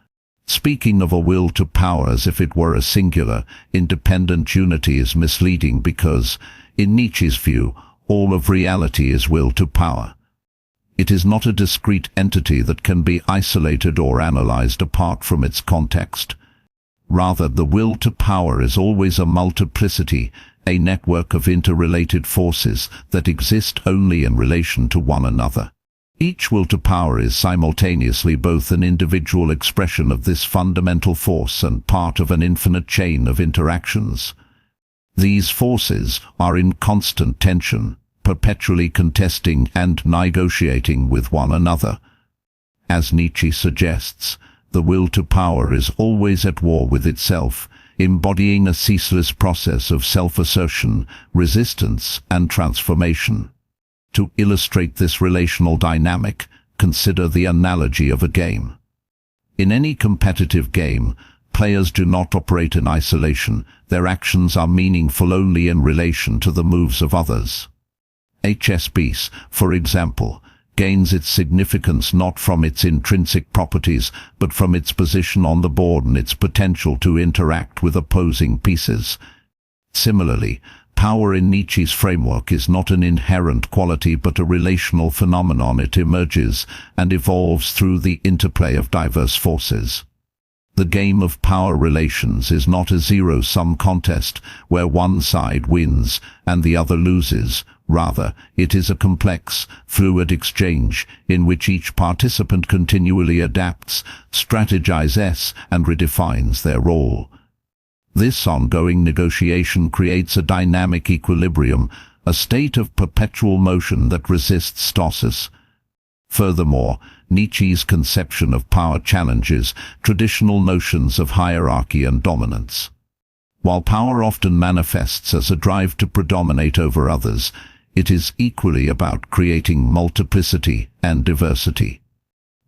Speaking of a will to power as if it were a singular, independent unity is misleading because, in Nietzsche's view, all of reality is will to power. It is not a discrete entity that can be isolated or analyzed apart from its context. Rather, the will to power is always a multiplicity, a network of interrelated forces that exist only in relation to one another. Each will to power is simultaneously both an individual expression of this fundamental force and part of an infinite chain of interactions. These forces are in constant tension, perpetually contesting and negotiating with one another. As Nietzsche suggests, the will to power is always at war with itself, embodying a ceaseless process of self-assertion, resistance, and transformation. To illustrate this relational dynamic, consider the analogy of a game. In any competitive game, players do not operate in isolation. Their actions are meaningful only in relation to the moves of others. A chess piece, for example, gains its significance not from its intrinsic properties, but from its position on the board and its potential to interact with opposing pieces. Similarly, power in Nietzsche's framework is not an inherent quality but a relational phenomenon. It emerges and evolves through the interplay of diverse forces. The game of power relations is not a zero-sum contest where one side wins and the other loses. Rather, it is a complex, fluid exchange in which each participant continually adapts, strategizes, and redefines their role. This ongoing negotiation creates a dynamic equilibrium, a state of perpetual motion that resists stasis. Furthermore, Nietzsche's conception of power challenges traditional notions of hierarchy and dominance. While power often manifests as a drive to predominate over others, it is equally about creating multiplicity and diversity.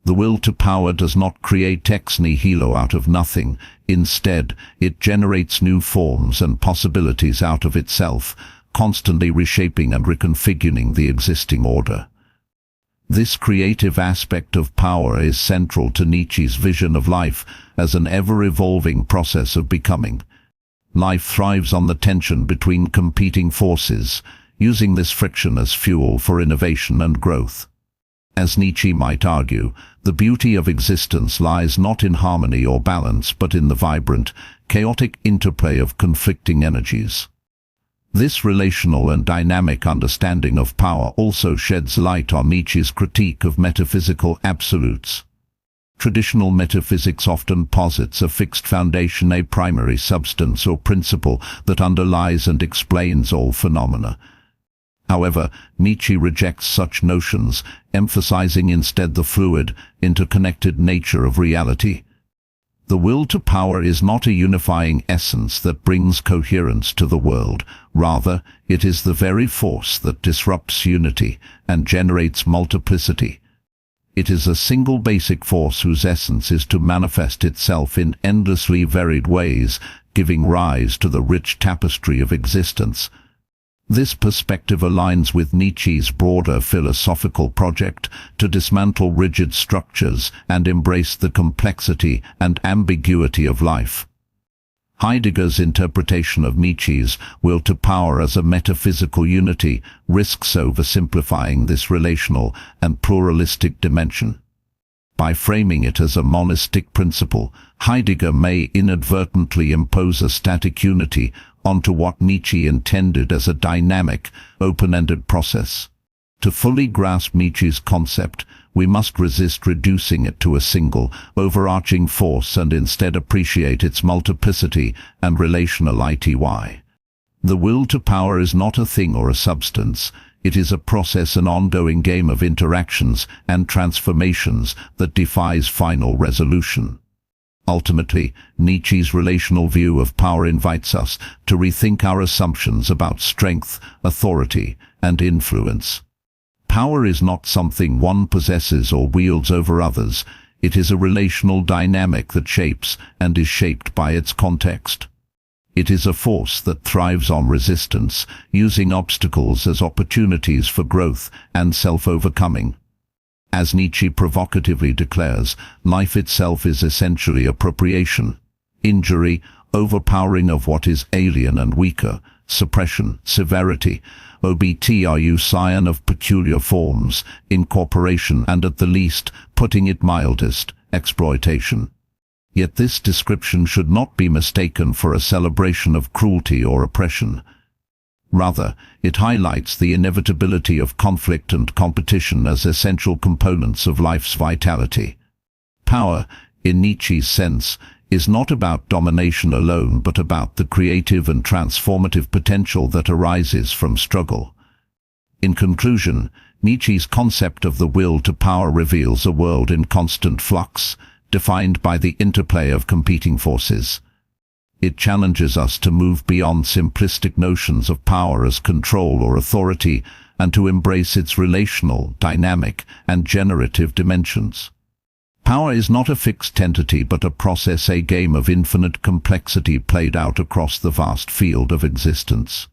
The will to power does not create ex nihilo out of nothing. Instead, it generates new forms and possibilities out of itself, constantly reshaping and reconfiguring the existing order. This creative aspect of power is central to Nietzsche's vision of life as an ever-evolving process of becoming. Life thrives on the tension between competing forces, using this friction as fuel for innovation and growth. As Nietzsche might argue, the beauty of existence lies not in harmony or balance but in the vibrant, chaotic interplay of conflicting energies. This relational and dynamic understanding of power also sheds light on Nietzsche's critique of metaphysical absolutes. Traditional metaphysics often posits a fixed foundation, a primary substance or principle that underlies and explains all phenomena. However, Nietzsche rejects such notions, emphasizing instead the fluid, interconnected nature of reality. The will to power is not a unifying essence that brings coherence to the world. Rather, it is the very force that disrupts unity and generates multiplicity. It is a single basic force whose essence is to manifest itself in endlessly varied ways, giving rise to the rich tapestry of existence. This perspective aligns with Nietzsche's broader philosophical project to dismantle rigid structures and embrace the complexity and ambiguity of life. Heidegger's interpretation of Nietzsche's will to power as a metaphysical unity risks oversimplifying this relational and pluralistic dimension. By framing it as a monistic principle, Heidegger may inadvertently impose a static unity onto what Nietzsche intended as a dynamic, open-ended process. To fully grasp Nietzsche's concept, we must resist reducing it to a single, overarching force and instead appreciate its multiplicity and relationality. The will to power is not a thing or a substance. It is a process, an ongoing game of interactions and transformations that defies final resolution. Ultimately, Nietzsche's relational view of power invites us to rethink our assumptions about strength, authority, and influence. Power is not something one possesses or wields over others. It is a relational dynamic that shapes and is shaped by its context. It is a force that thrives on resistance, using obstacles as opportunities for growth and self-overcoming. As Nietzsche provocatively declares, life itself is essentially appropriation, injury, overpowering of what is alien and weaker, suppression, severity, obtru scion of peculiar forms, incorporation and at the least, putting it mildest, exploitation. Yet this description should not be mistaken for a celebration of cruelty or oppression. Rather, it highlights the inevitability of conflict and competition as essential components of life's vitality. Power, in Nietzsche's sense, is not about domination alone but about the creative and transformative potential that arises from struggle. In conclusion, Nietzsche's concept of the will to power reveals a world in constant flux, defined by the interplay of competing forces. It challenges us to move beyond simplistic notions of power as control or authority and to embrace its relational, dynamic, and generative dimensions. Power is not a fixed entity but a process, a game of infinite complexity played out across the vast field of existence.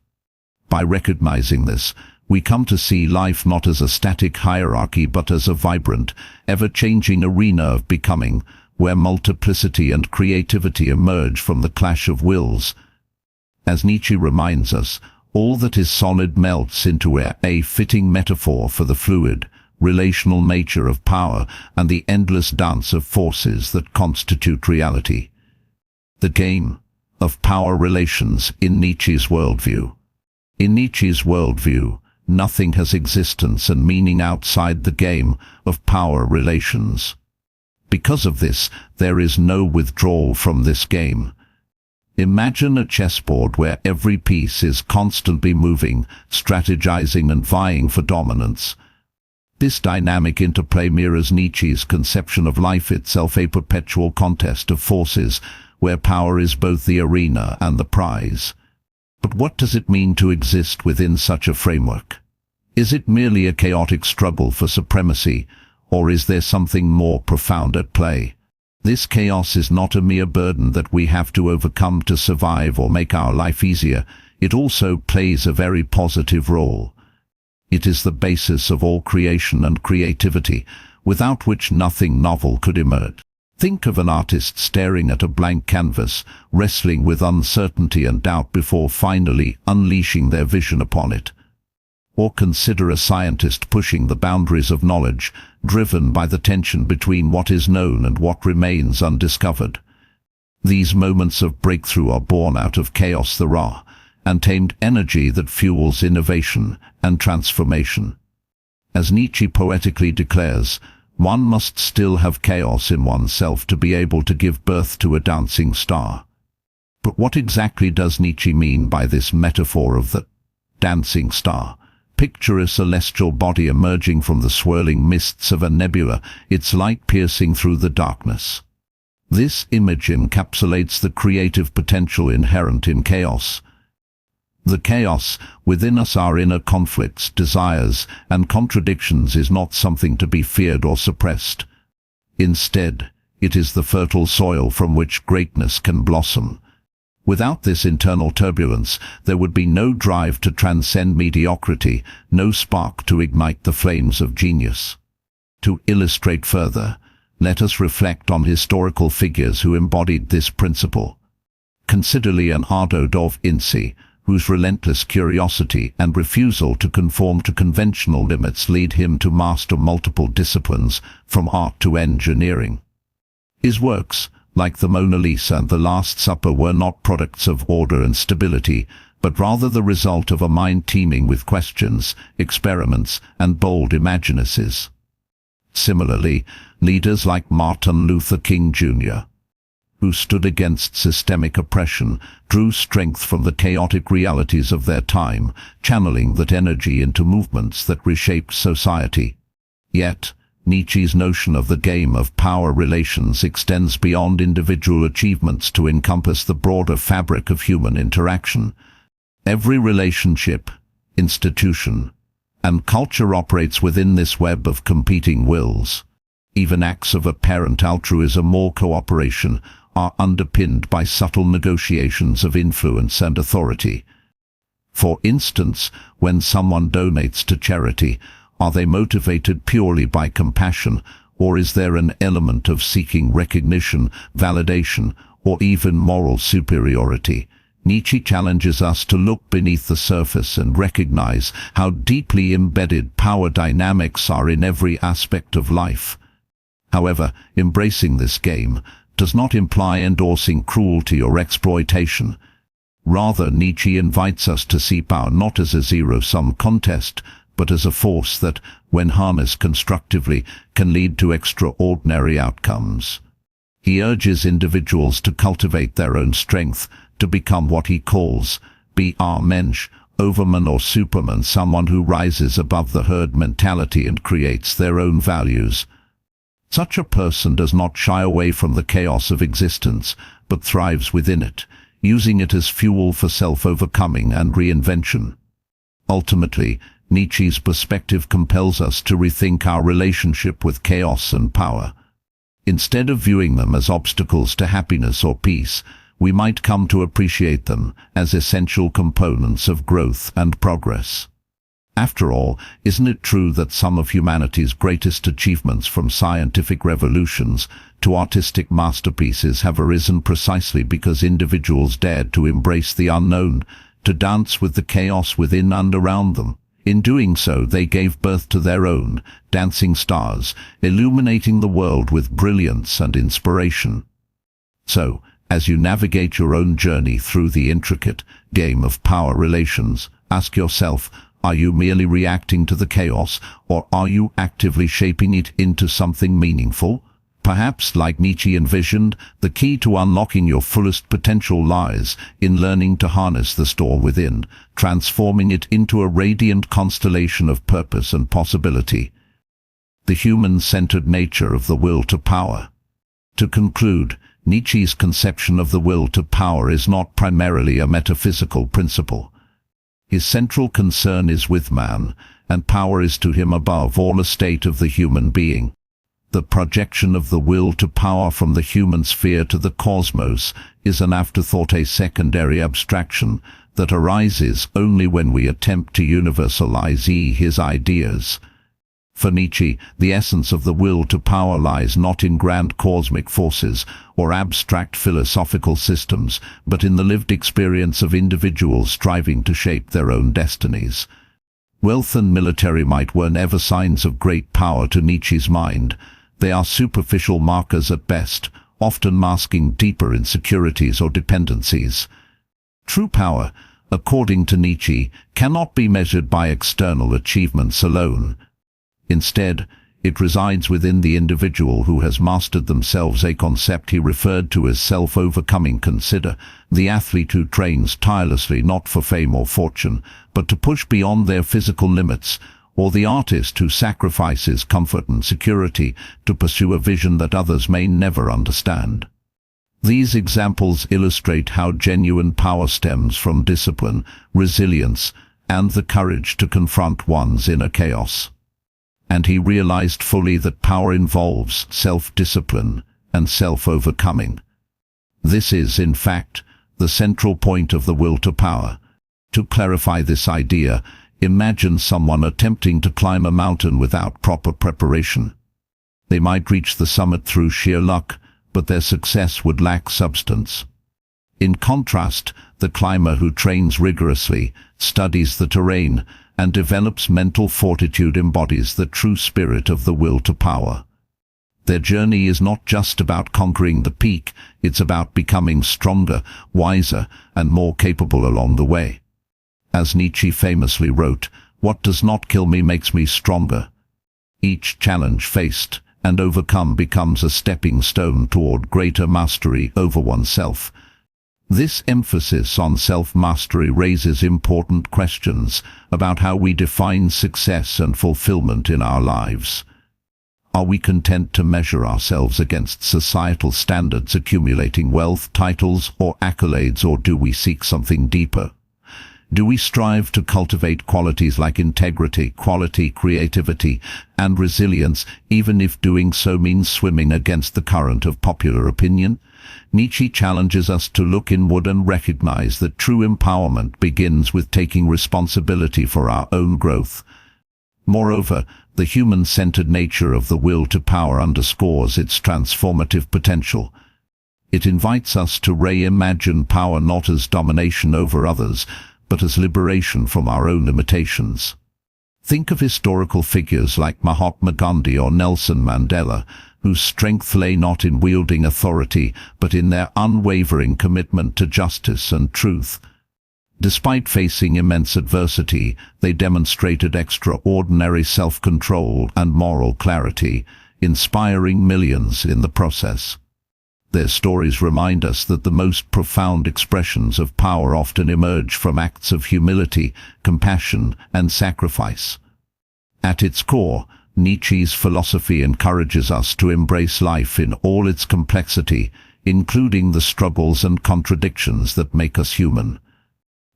By recognizing this, we come to see life not as a static hierarchy but as a vibrant, ever-changing arena of becoming, where multiplicity and creativity emerge from the clash of wills. As Nietzsche reminds us, all that is solid melts into air, a fitting metaphor for the fluid, relational nature of power and the endless dance of forces that constitute reality. The game of power relations in Nietzsche's worldview. In Nietzsche's worldview, nothing has existence and meaning outside the game of power relations. Because of this, there is no withdrawal from this game. Imagine a chessboard where every piece is constantly moving, strategizing and vying for dominance. This dynamic interplay mirrors Nietzsche's conception of life itself, a perpetual contest of forces, where power is both the arena and the prize. But what does it mean to exist within such a framework? Is it merely a chaotic struggle for supremacy, or is there something more profound at play? This chaos is not a mere burden that we have to overcome to survive or make our life easier. It also plays a very positive role. It is the basis of all creation and creativity, without which nothing novel could emerge. Think of an artist staring at a blank canvas, wrestling with uncertainty and doubt before finally unleashing their vision upon it. Or consider a scientist pushing the boundaries of knowledge, driven by the tension between what is known and what remains undiscovered. These moments of breakthrough are born out of chaos, the raw, untamed energy that fuels innovation and transformation. As Nietzsche poetically declares, one must still have chaos in oneself to be able to give birth to a dancing star. But what exactly does Nietzsche mean by this metaphor of the dancing star? Picture a celestial body emerging from the swirling mists of a nebula, its light piercing through the darkness. This image encapsulates the creative potential inherent in chaos. The chaos within us, our inner conflicts, desires, and contradictions, is not something to be feared or suppressed. Instead, it is the fertile soil from which greatness can blossom. Without this internal turbulence, there would be no drive to transcend mediocrity, no spark to ignite the flames of genius. To illustrate further, let us reflect on historical figures who embodied this principle. Consider Leonardo da Vinci, whose relentless curiosity and refusal to conform to conventional limits lead him to master multiple disciplines, from art to engineering. His works, like the Mona Lisa and the Last Supper, were not products of order and stability, but rather the result of a mind teeming with questions, experiments, and bold imaginacies. Similarly, leaders like Martin Luther King Jr., who stood against systemic oppression, drew strength from the chaotic realities of their time, channeling that energy into movements that reshaped society. Yet, Nietzsche's notion of the game of power relations extends beyond individual achievements to encompass the broader fabric of human interaction. Every relationship, institution, and culture operates within this web of competing wills. Even acts of apparent altruism or cooperation are underpinned by subtle negotiations of influence and authority. For instance, when someone donates to charity, are they motivated purely by compassion, or is there an element of seeking recognition, validation, or even moral superiority? Nietzsche challenges us to look beneath the surface and recognize how deeply embedded power dynamics are in every aspect of life. However, embracing this game does not imply endorsing cruelty or exploitation. Rather, Nietzsche invites us to see power not as a zero-sum contest, but as a force that, when harnessed constructively, can lead to extraordinary outcomes. He urges individuals to cultivate their own strength, to become what he calls Übermensch, overman or superman, someone who rises above the herd mentality and creates their own values. Such a person does not shy away from the chaos of existence, but thrives within it, using it as fuel for self-overcoming and reinvention. Ultimately, Nietzsche's perspective compels us to rethink our relationship with chaos and power. Instead of viewing them as obstacles to happiness or peace, we might come to appreciate them as essential components of growth and progress. After all, isn't it true that some of humanity's greatest achievements, from scientific revolutions to artistic masterpieces, have arisen precisely because individuals dared to embrace the unknown, to dance with the chaos within and around them? In doing so, they gave birth to their own dancing stars, illuminating the world with brilliance and inspiration. So, as you navigate your own journey through the intricate game of power relations, ask yourself, are you merely reacting to the chaos, or are you actively shaping it into something meaningful? Perhaps, like Nietzsche envisioned, the key to unlocking your fullest potential lies in learning to harness the storm within, transforming it into a radiant constellation of purpose and possibility. The human-centered nature of the will to power. To conclude, Nietzsche's conception of the will to power is not primarily a metaphysical principle. His central concern is with man, and power is to him above all a state of the human being. The projection of the will to power from the human sphere to the cosmos is an afterthought, a secondary abstraction that arises only when we attempt to universalize his ideas. For Nietzsche, the essence of the will to power lies not in grand cosmic forces or abstract philosophical systems, but in the lived experience of individuals striving to shape their own destinies. Wealth and military might were never signs of great power to Nietzsche's mind. They are superficial markers at best, often masking deeper insecurities or dependencies. True power, according to Nietzsche, cannot be measured by external achievements alone. Instead, It resides within the individual who has mastered themselves, a concept he referred to as self-overcoming. Consider the athlete who trains tirelessly not for fame or fortune, but to push beyond their physical limits, or the artist who sacrifices comfort and security to pursue a vision that others may never understand. These examples illustrate how genuine power stems from discipline, resilience, and the courage to confront one's inner chaos. And he realized fully that power involves self-discipline and self-overcoming. This is, in fact, the central point of the will to power. To clarify this idea, imagine someone attempting to climb a mountain without proper preparation. They might reach the summit through sheer luck, but their success would lack substance. In contrast, the climber who trains rigorously, studies the terrain, and develops mental fortitude embodies the true spirit of the will to power. Their journey is not just about conquering the peak, it's about becoming stronger, wiser, and more capable along the way. As Nietzsche famously wrote, "What does not kill me makes me stronger." Each challenge faced and overcome becomes a stepping stone toward greater mastery over oneself. This emphasis on self-mastery raises important questions about how we define success and fulfillment in our lives. Are we content to measure ourselves against societal standards, accumulating wealth, titles, or accolades, or do we seek something deeper? Do we strive to cultivate qualities like integrity, quality, creativity, and resilience, even if doing so means swimming against the current of popular opinion? Nietzsche challenges us to look inward and recognize that true empowerment begins with taking responsibility for our own growth. Moreover, the human-centered nature of the will to power underscores its transformative potential. It invites us to reimagine power not as domination over others, but as liberation from our own limitations. Think of historical figures like Mahatma Gandhi or Nelson Mandela, whose strength lay not in wielding authority, but in their unwavering commitment to justice and truth. Despite facing immense adversity, they demonstrated extraordinary self-control and moral clarity, inspiring millions in the process. Their stories remind us that the most profound expressions of power often emerge from acts of humility, compassion, and sacrifice. At its core, Nietzsche's philosophy encourages us to embrace life in all its complexity, including the struggles and contradictions that make us human.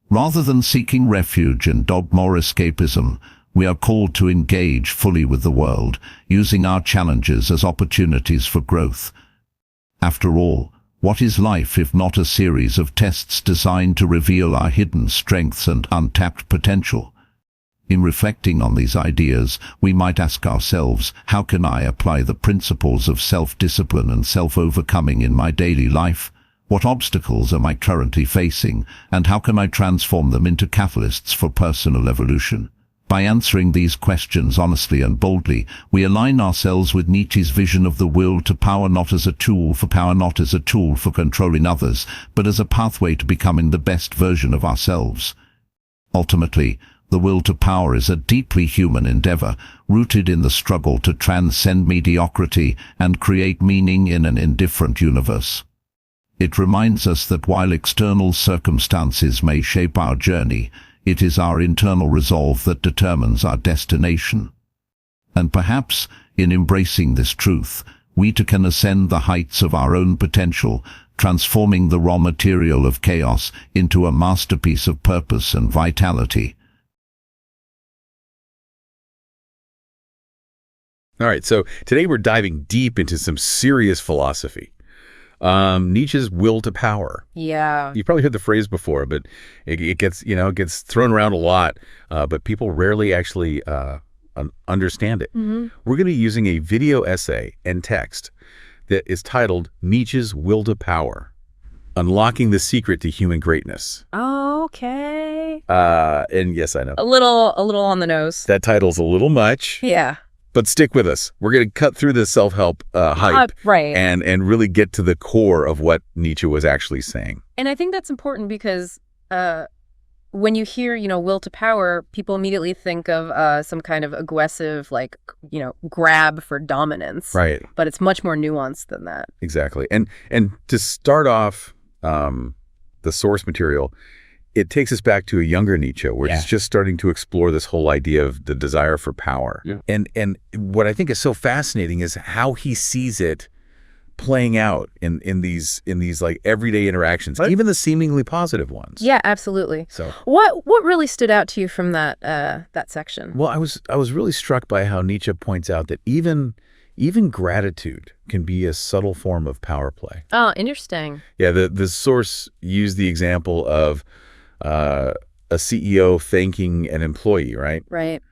Rather than seeking refuge in dogma or escapism, we are called to engage fully with the world, using our challenges as opportunities for growth. After all, what is life if not a series of tests designed to reveal our hidden strengths and untapped potential? In reflecting on these ideas, we might ask ourselves, how can I apply the principles of self-discipline and self-overcoming in my daily life? What obstacles am I currently facing, and how can I transform them into catalysts for personal evolution? By answering these questions honestly and boldly, we align ourselves with Nietzsche's vision of the will to power, not as a tool for power, not as a tool for controlling others, but as a pathway to becoming the best version of ourselves. Ultimately, the will to power is a deeply human endeavor, rooted in the struggle to transcend mediocrity and create meaning in an indifferent universe. It reminds us that while external circumstances may shape our journey, it is our internal resolve that determines our destination. And perhaps, in embracing this truth, we too can ascend the heights of our own potential, transforming the raw material of chaos into a masterpiece of purpose and vitality. All right, so today we're diving deep into some serious philosophy. Nietzsche's will to power. Yeah. You've probably heard the phrase before, but it gets thrown around a lot, but people rarely actually understand it. Mm-hmm. We're going to be using a video essay and text that is titled Nietzsche's Will to Power, Unlocking the Secret to Human Greatness. Okay. And yes, I know. A little on the nose. That title's a little much. Yeah. But stick with us. We're going to cut through the self-help hype right. and really get to the core of what Nietzsche was actually saying. And I think that's important because when you hear, will to power, people immediately think of some kind of aggressive, like, grab for dominance. Right. But it's much more nuanced than that. Exactly. And to start off the source material, it takes us back to a younger Nietzsche, where he's just starting to explore this whole idea of the desire for power. Yeah. And what I think is so fascinating is how he sees it playing out in these like everyday interactions, even the seemingly positive ones. Yeah, absolutely. So what really stood out to you from that section? Well, I was really struck by how Nietzsche points out that even gratitude can be a subtle form of power play. Oh, interesting. Yeah, the source used the example of a CEO thanking an employee, right? Right.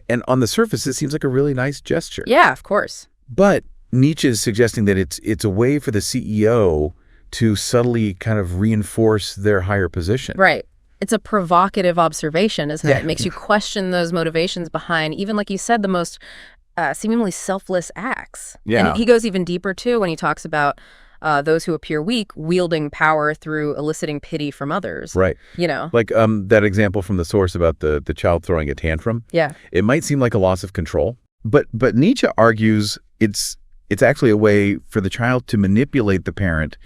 And on the surface, it seems like a really nice gesture. Yeah, of course. But Nietzsche is suggesting that it's a way for the CEO to subtly kind of reinforce their higher position. Right. It's a provocative observation, isn't it? It makes you question those motivations behind, even like you said, the most seemingly selfless acts. Yeah. And he goes even deeper, too, when he talks about those who appear weak wielding power through eliciting pity from others. Right. Like that example from the source about the child throwing a tantrum. Yeah. It might seem like a loss of control, but Nietzsche argues it's actually a way for the child to manipulate the parent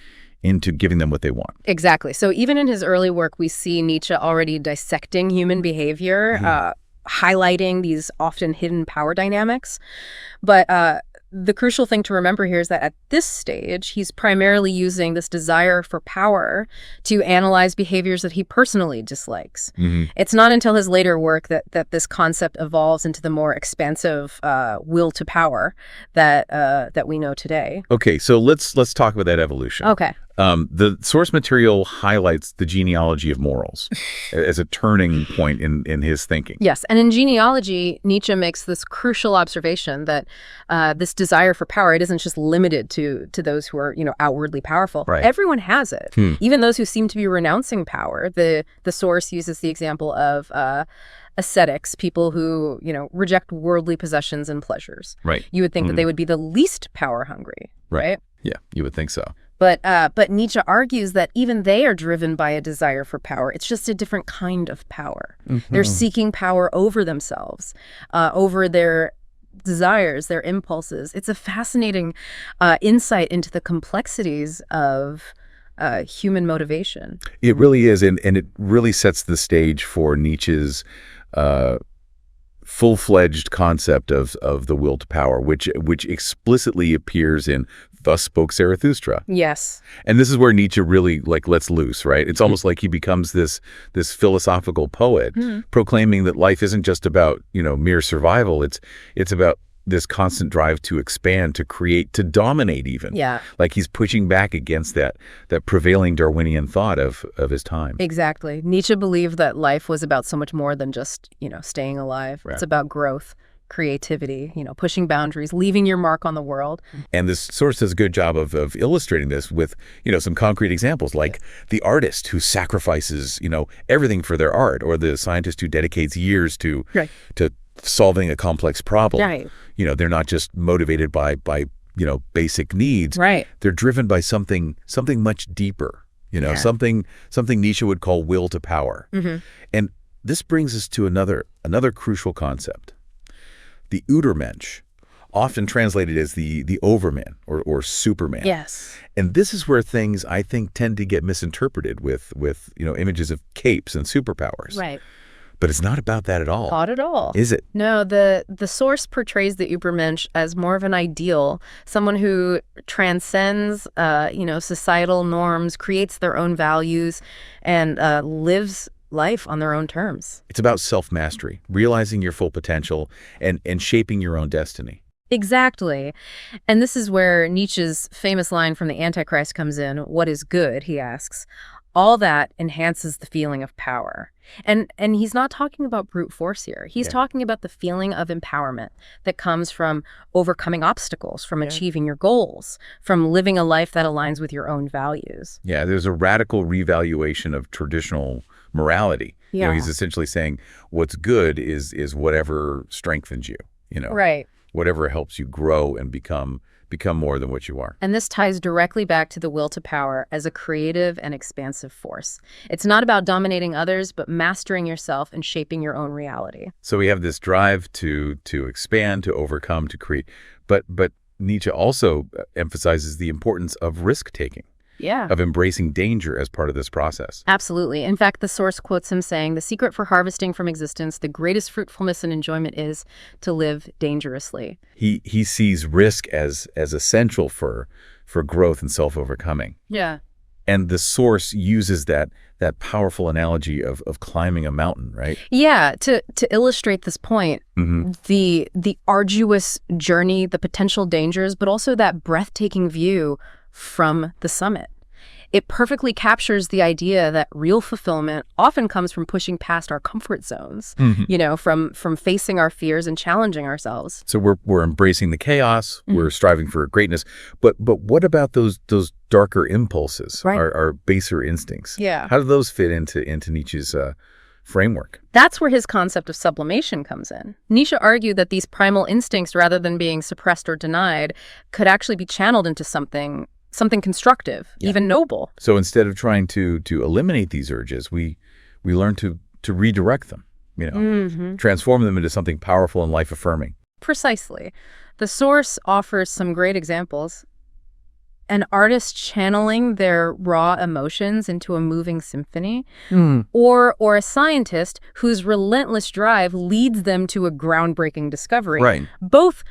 into giving them what they want. Exactly. So even in his early work, we see Nietzsche already dissecting human behavior, highlighting these often hidden power dynamics. But the crucial thing to remember here is that at this stage, he's primarily using this desire for power to analyze behaviors that he personally dislikes. It's not until his later work that this concept evolves into the more expansive will to power that we know today. Okay, so let's talk about that evolution. Okay. The source material highlights the genealogy of morals as a turning point in his thinking. Yes, and in genealogy, Nietzsche makes this crucial observation that this desire for power, it isn't just limited to those who are, outwardly powerful. Right. Everyone has it. Even those who seem to be renouncing power. The source uses the example of ascetics, people who, reject worldly possessions and pleasures. Right. You would think that they would be the least power hungry, right? Yeah, you would think so. But Nietzsche argues that even they are driven by a desire for power. It's just a different kind of power. They're seeking power over themselves, over their desires, their impulses. It's a fascinating insight into the complexities of human motivation. It really is, and it really sets the stage for Nietzsche's full-fledged concept of the will to power, which explicitly appears in Thus Spoke Zarathustra. Yes. And this is where Nietzsche really lets loose, right? It's almost like he becomes this philosophical poet, proclaiming that life isn't just about, mere survival. It's about this constant drive to expand, to create, to dominate even. Yeah. Like he's pushing back against that prevailing Darwinian thought of his time. Exactly. Nietzsche believed that life was about so much more than just, staying alive. Right. It's about growth, creativity, pushing boundaries, leaving your mark on the world. And this source does a good job of illustrating this with, some concrete examples, like the artist who sacrifices, everything for their art, or the scientist who dedicates years to solving a complex problem. Right. They're not just motivated by basic needs. Right. They're driven by something much deeper, something Nietzsche would call will to power. And this brings us to another crucial concept. The Übermensch, often translated as the overman or superman. Yes. And this is where things, I think, tend to get misinterpreted with images of capes and superpowers. Right. But it's not about that at all. Not at all. Is it? No, the source portrays the Übermensch as more of an ideal, someone who transcends, societal norms, creates their own values, and lives life on their own terms. It's about self-mastery, realizing your full potential, and shaping your own destiny. Exactly. And this is where Nietzsche's famous line from the Antichrist comes in. What is good, he asks. All that enhances the feeling of power. And he's not talking about brute force here. He's talking about the feeling of empowerment that comes from overcoming obstacles, from achieving your goals, from living a life that aligns with your own values. Yeah, there's a radical revaluation of traditional morality. Yeah. He's essentially saying what's good is whatever strengthens you, Right. whatever helps you grow and become become more than what you are. And this ties directly back to the will to power as a creative and expansive force. It's not about dominating others, but mastering yourself and shaping your own reality. So we have this drive to expand, to overcome, to create. But Nietzsche also emphasizes the importance of risk-taking. Yeah. Of embracing danger as part of this process. Absolutely. In fact, the source quotes him saying, "The secret for harvesting from existence, the greatest fruitfulness and enjoyment is to live dangerously." He sees risk as essential for growth and self-overcoming. Yeah. And the source uses that powerful analogy of climbing a mountain, right? Yeah, to illustrate this point, the arduous journey, the potential dangers, but also that breathtaking view from the summit. It perfectly captures the idea that real fulfillment often comes from pushing past our comfort zones, from facing our fears and challenging ourselves. So we're embracing the chaos, we're striving for greatness, but what about those darker impulses, right. our baser instincts? Yeah. How do those fit into Nietzsche's framework? That's where his concept of sublimation comes in. Nietzsche argued that these primal instincts, rather than being suppressed or denied, could actually be channeled into something constructive, even noble. So instead of trying to eliminate these urges, we learn to redirect them, transform them into something powerful and life-affirming. Precisely. The source offers some great examples. An artist channeling their raw emotions into a moving symphony, or a scientist whose relentless drive leads them to a groundbreaking discovery. Right. Both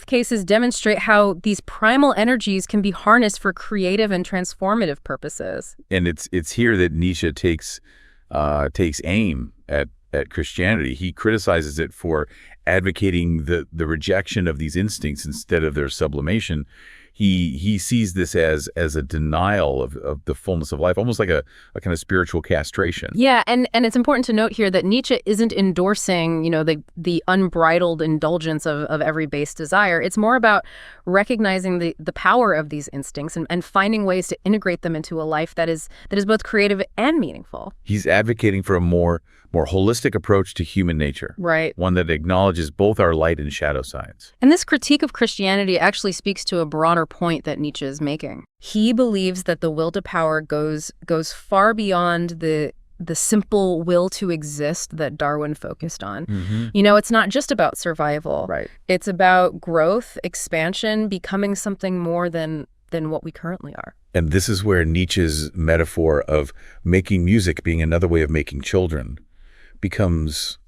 cases demonstrate how these primal energies can be harnessed for creative and transformative purposes. And it's here that Nietzsche takes aim at Christianity. He criticizes it for advocating the rejection of these instincts instead of their sublimation. He sees this as a denial of the fullness of life, almost like a kind of spiritual castration. Yeah, and it's important to note here that Nietzsche isn't endorsing, the unbridled indulgence of every base desire. It's more about recognizing the power of these instincts and finding ways to integrate them into a life that is both creative and meaningful. He's advocating for a more holistic approach to human nature. Right. One that acknowledges both our light and shadow sides. And this critique of Christianity actually speaks to a broader point that Nietzsche is making. He believes that the will to power goes far beyond the simple will to exist that Darwin focused on. It's not just about survival. Right. It's about growth, expansion, becoming something more than what we currently are. And this is where Nietzsche's metaphor of making music being another way of making children becomes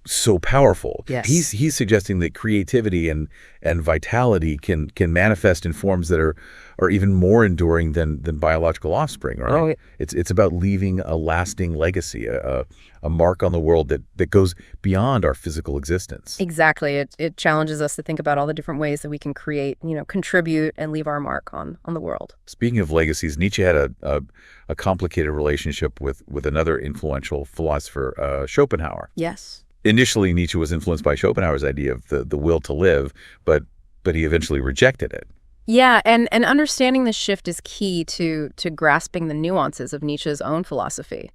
so powerful. Yes. He's suggesting that creativity and vitality can manifest in forms that are even more enduring than biological offspring, right? Oh, yeah. It's about leaving a lasting legacy, a mark on the world that goes beyond our physical existence. Exactly. It challenges us to think about all the different ways that we can create, contribute and leave our mark on the world. Speaking of legacies, Nietzsche had a complicated relationship with another influential philosopher, Schopenhauer. Yes. Initially, Nietzsche was influenced by Schopenhauer's idea of the will to live, but he eventually rejected it. Yeah, and understanding this shift is key to grasping the nuances of Nietzsche's own philosophy.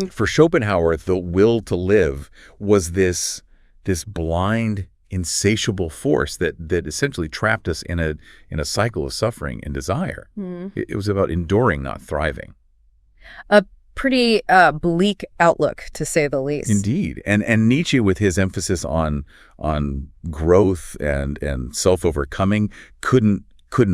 For Schopenhauer, the will to live was this blind, insatiable force that essentially trapped us in a cycle of suffering and desire. It was about enduring, not thriving. A pretty bleak outlook, to say the least. Indeed. And Nietzsche, with his emphasis on growth and self-overcoming, couldn't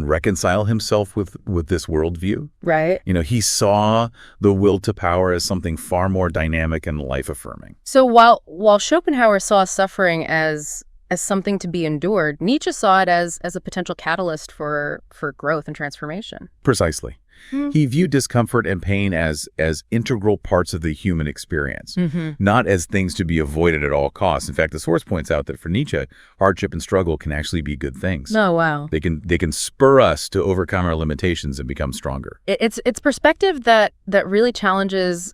reconcile himself with this worldview. Right. He saw the will to power as something far more dynamic and life-affirming. So while Schopenhauer saw suffering as something to be endured, Nietzsche saw it as a potential catalyst for growth and transformation. Precisely. He viewed discomfort and pain as integral parts of the human experience, not as things to be avoided at all costs. In fact, the source points out that for Nietzsche, hardship and struggle can actually be good things. Oh, wow. They can spur us to overcome our limitations and become stronger. It's perspective that really challenges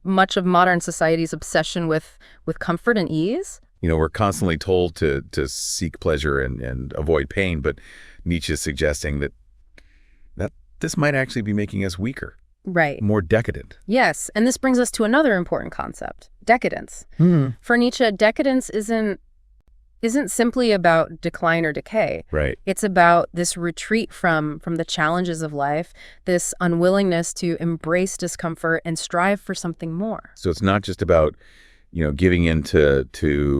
much of modern society's obsession with comfort and ease. We're constantly told to seek pleasure and avoid pain, but Nietzsche is suggesting that this might actually be making us weaker. Right. More decadent. Yes, and this brings us to another important concept, decadence. For Nietzsche, decadence isn't isn't simply about decline or decay. Right. It's about this retreat from the challenges of life, this unwillingness to embrace discomfort and strive for something more. So it's not just about, giving into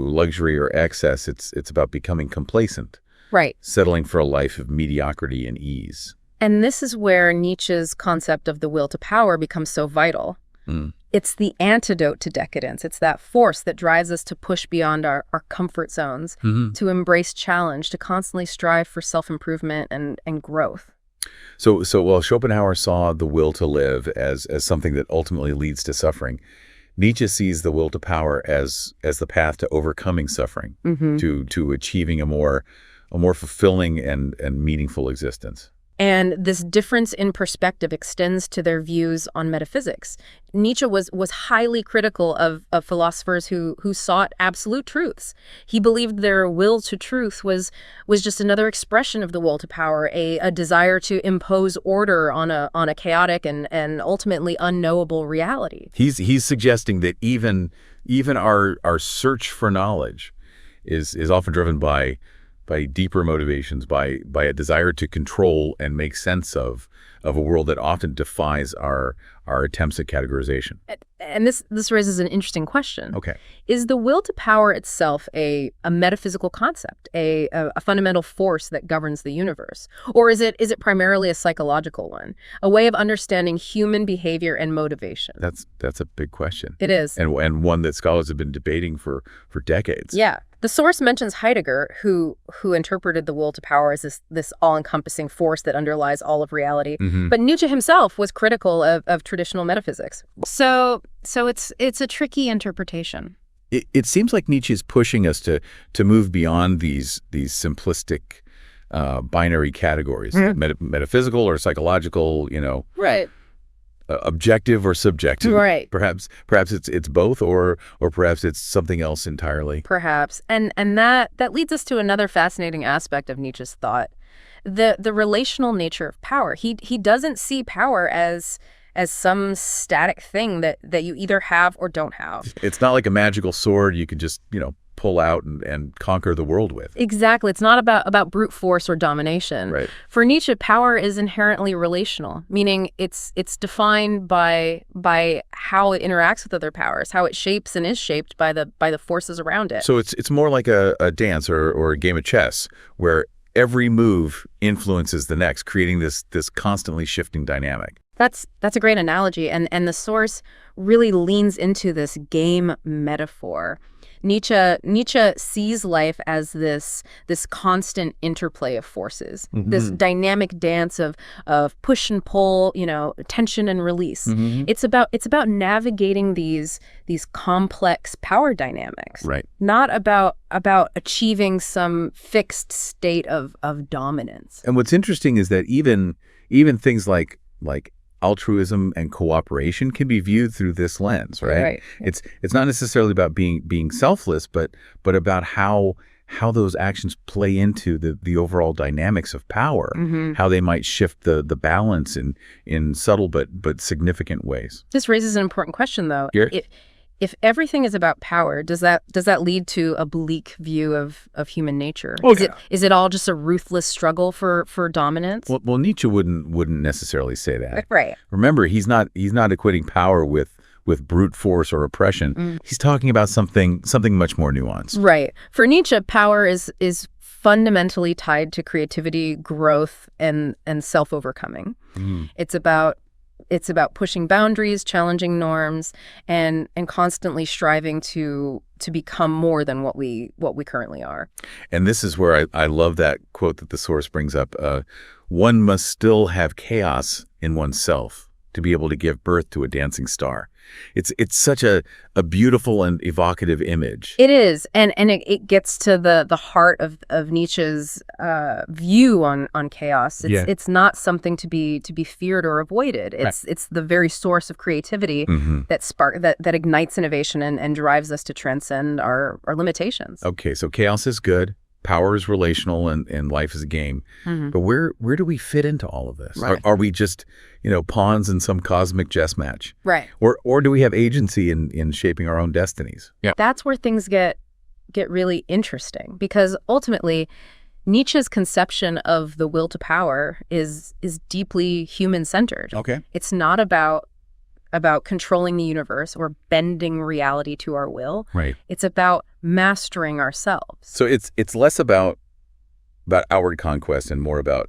luxury or excess. It's about becoming complacent. Right. Settling for a life of mediocrity and ease. And this is where Nietzsche's concept of the will to power becomes so vital. It's the antidote to decadence. It's that force that drives us to push beyond our comfort zones, to embrace challenge, to constantly strive for self-improvement and growth. So while Schopenhauer saw the will to live as something that ultimately leads to suffering, Nietzsche sees the will to power as the path to overcoming suffering, to achieving a more fulfilling and meaningful existence. And this difference in perspective extends to their views on metaphysics. Nietzsche was highly critical of philosophers who sought absolute truths. He believed their will to truth was just another expression of the will to power, a desire to impose order on a chaotic and ultimately unknowable reality. He's suggesting that even our search for knowledge is often driven by deeper motivations, by a desire to control and make sense of a world that often defies our attempts at categorization. And this raises an interesting question. Okay. Is the will to power itself a metaphysical concept, a fundamental force that governs the universe? Or is it primarily a psychological one, a way of understanding human behavior and motivation? That's a big question. It is. And one that scholars have been debating for decades. Yeah. The source mentions Heidegger, who interpreted the will to power as this all-encompassing force that underlies all of reality. But Nietzsche himself was critical of traditional metaphysics. So it's a tricky interpretation. It seems like Nietzsche is pushing us to move beyond these simplistic binary categories, metaphysical or psychological, Right. Objective or subjective. Right. Perhaps it's both, or perhaps it's something else entirely. Perhaps. And that leads us to another fascinating aspect of Nietzsche's thought, the relational nature of power. He doesn't see power as some static thing that you either have or don't have. It's not like a magical sword you could just, pull out and conquer the world with. Exactly. It's not about brute force or domination. Right. For Nietzsche, power is inherently relational, meaning it's defined by how it interacts with other powers, how it shapes and is shaped by the forces around it. So it's more like a dance or a game of chess where every move influences the next, creating this constantly shifting dynamic. That's a great analogy, and the source really leans into this game metaphor. Nietzsche sees life as this constant interplay of forces, this dynamic dance of push and pull, tension and release. It's about navigating these complex power dynamics, right? Not about achieving some fixed state of dominance. And what's interesting is that even things like altruism and cooperation can be viewed through this lens, right? Right. It's not necessarily about being selfless, but about how those actions play into the overall dynamics of power, how they might shift the balance in subtle but significant ways. This raises an important question, though. Here? If everything is about power, does that lead to a bleak view of human nature? Oh, Is it all just a ruthless struggle for dominance? Well, Nietzsche wouldn't necessarily say that. Right. Remember, he's not equating power with brute force or oppression. He's talking about something much more nuanced. Right. For Nietzsche, power is fundamentally tied to creativity, growth, and self-overcoming. It's about pushing boundaries, challenging norms, and constantly striving to become more than what we currently are. And this is where I love that quote that the source brings up. One must still have chaos in oneself to be able to give birth to a dancing star. It's such a beautiful and evocative image. It is, and it gets to the heart of Nietzsche's view on chaos. It's not something to be feared or avoided. It's the very source of creativity that ignites innovation and drives us to transcend our limitations. Okay, so chaos is good. Power is relational and life is a game. But where do we fit into all of this? Right. Are we just, pawns in some cosmic chess match? Right. Or do we have agency in shaping our own destinies? Yeah. That's where things get get really interesting, because ultimately Nietzsche's conception of the will to power is deeply human-centered. Okay. It's not about controlling the universe or bending reality to our will. Right. It's about mastering ourselves. So it's less about outward conquest and more about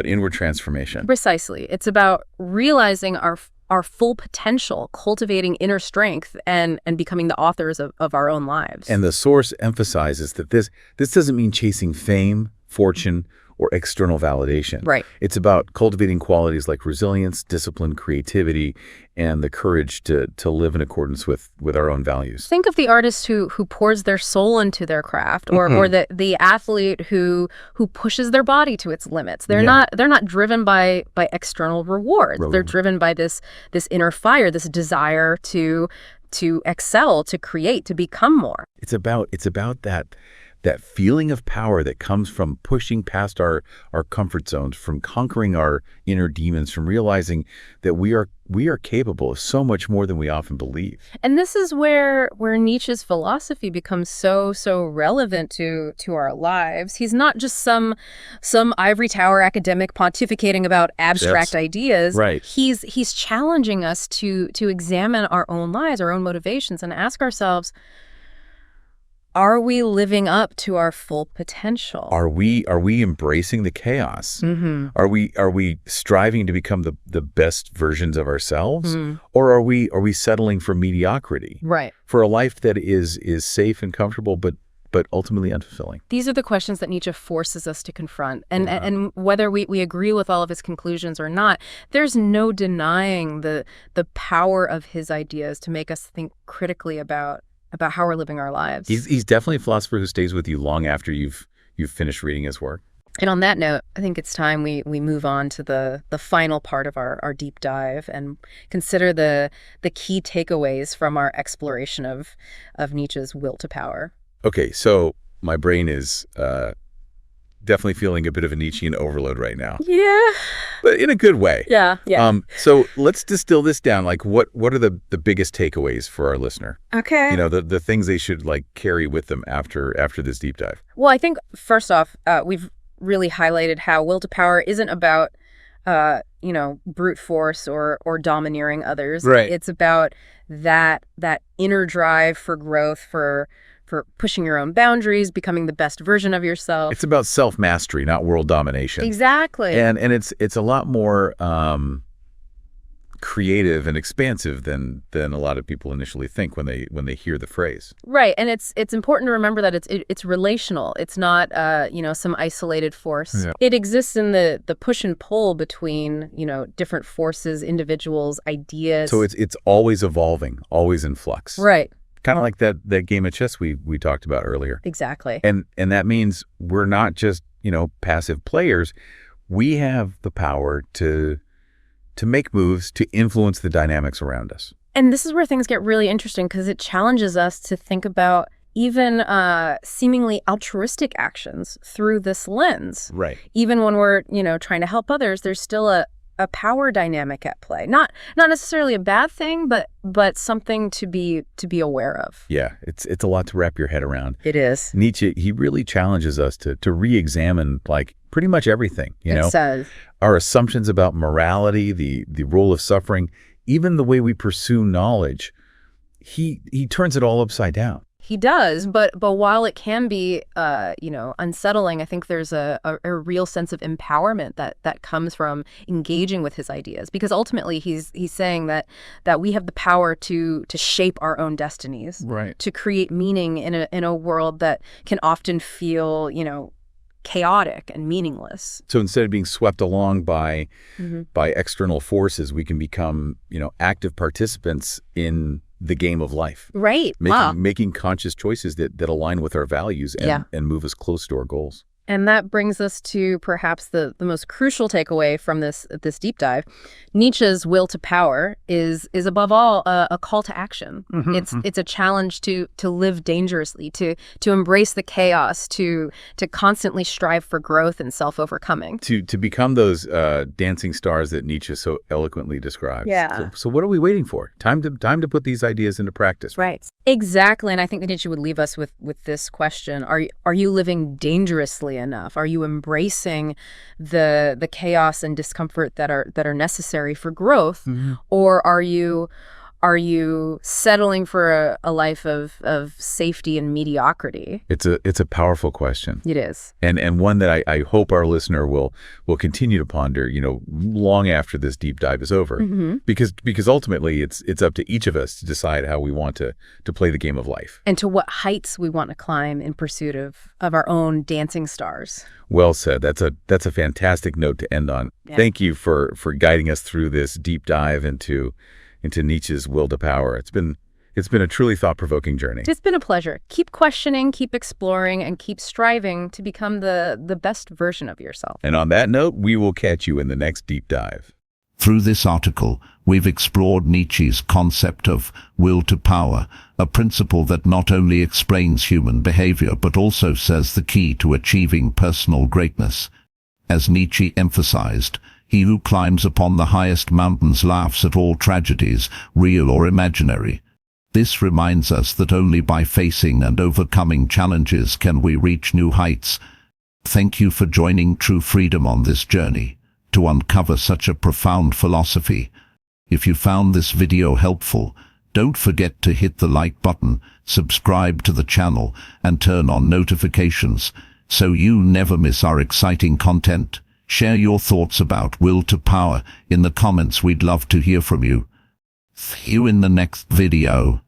inward transformation. Precisely. It's about realizing our full potential, cultivating inner strength, and becoming the authors of our own lives. And the source emphasizes that this doesn't mean chasing fame, fortune, or external validation. Right. It's about cultivating qualities like resilience, discipline, creativity, and the courage to live in accordance with our own values. Think of the artist who pours their soul into their craft, or the athlete who pushes their body to its limits. They're not driven by external rewards. They're driven by this inner fire, this desire to excel, to create, to become more. It's about that feeling of power that comes from pushing past our comfort zones, from conquering our inner demons, from realizing that we are capable of so much more than we often believe. And this is where Nietzsche's philosophy becomes so relevant to our lives. He's not just some ivory tower academic pontificating about abstract ideas. Right. He's challenging us to examine our own lives, our own motivations, and ask ourselves, are we living up to our full potential? Are we embracing the chaos? Mm-hmm. Are we striving to become the best versions of ourselves? Mm. Or are we settling for mediocrity? Right. For a life that is safe and comfortable but ultimately unfulfilling? These are the questions that Nietzsche forces us to confront. And whether we agree with all of his conclusions or not, there's no denying the power of his ideas to make us think critically about how we're living our lives. He's definitely a philosopher who stays with you long after you've finished reading his work. And on that note, I think it's time we move on to the final part of our deep dive and consider the key takeaways from our exploration of Nietzsche's will to power. Okay, so my brain is definitely feeling a bit of a Nietzschean overload right now. Yeah. But in a good way. Yeah. So let's distill this down. Like, what are the biggest takeaways for our listener? Okay. You know, the things they should carry with them after this deep dive. Well, I think first off, we've really highlighted how will to power isn't about brute force or domineering others. Right. It's about that inner drive for growth, for pushing your own boundaries, becoming the best version of yourself. It's about self-mastery, not world domination. Exactly. And it's a lot more creative and expansive than a lot of people initially think when they hear the phrase. Right. And it's important to remember that it's relational. It's not some isolated force. Yeah. It exists in the push and pull between different forces, individuals, ideas. So it's always evolving, always in flux. Right. Kind of like that game of chess we talked about earlier. Exactly. And that means we're not just, passive players. We have the power to make moves, to influence the dynamics around us. And this is where things get really interesting, because it challenges us to think about even seemingly altruistic actions through this lens. Right. Even when we're, trying to help others, there's still a power dynamic at play. Not necessarily a bad thing, but something to be aware of. Yeah, it's a lot to wrap your head around. It is. Nietzsche, he really challenges us to re-examine pretty much everything, It says. Our assumptions about morality, the role of suffering, even the way we pursue knowledge. He turns it all upside down. He does, but while it can be, unsettling, I think there's a real sense of empowerment that comes from engaging with his ideas, because ultimately he's saying that we have the power to shape our own destinies, right? To create meaning in a world that can often feel, chaotic and meaningless. So instead of being swept along by external forces, we can become, active participants in the game of life. Right. Making conscious choices that align with our values and move us close to our goals. And that brings us to perhaps the most crucial takeaway from this deep dive. Nietzsche's will to power is above all a call to action. It's a challenge to live dangerously, to embrace the chaos, to constantly strive for growth and self-overcoming. To become those dancing stars that Nietzsche so eloquently describes. Yeah. So what are we waiting for? Time to put these ideas into practice. Right. Exactly. And I think that Nietzsche would leave us with this question. Are you living dangerously enough? Are you embracing the chaos and discomfort that are necessary for growth? Or are you settling for a life of safety and mediocrity? It's a powerful question. It is. And one that I hope our listener will continue to ponder, long after this deep dive is over. Because ultimately it's up to each of us to decide how we want to play the game of life. And to what heights we want to climb in pursuit of our own dancing stars. Well said. That's a fantastic note to end on. Yeah. Thank you for guiding us through this deep dive into Nietzsche's will to power. It's been a truly thought-provoking journey. It's been a pleasure. Keep questioning, keep exploring, and keep striving to become the best version of yourself. And on that note, we will catch you in the next deep dive. Through this article, we've explored Nietzsche's concept of will to power, a principle that not only explains human behavior but also says the key to achieving personal greatness. As Nietzsche emphasized, he who climbs upon the highest mountains laughs at all tragedies, real or imaginary. This reminds us that only by facing and overcoming challenges can we reach new heights. Thank you for joining True Freedom on this journey to uncover such a profound philosophy. If you found this video helpful, don't forget to hit the like button, subscribe to the channel, and turn on notifications so you never miss our exciting content. Share your thoughts about will to power in the comments. We'd love to hear from you. See you in the next video.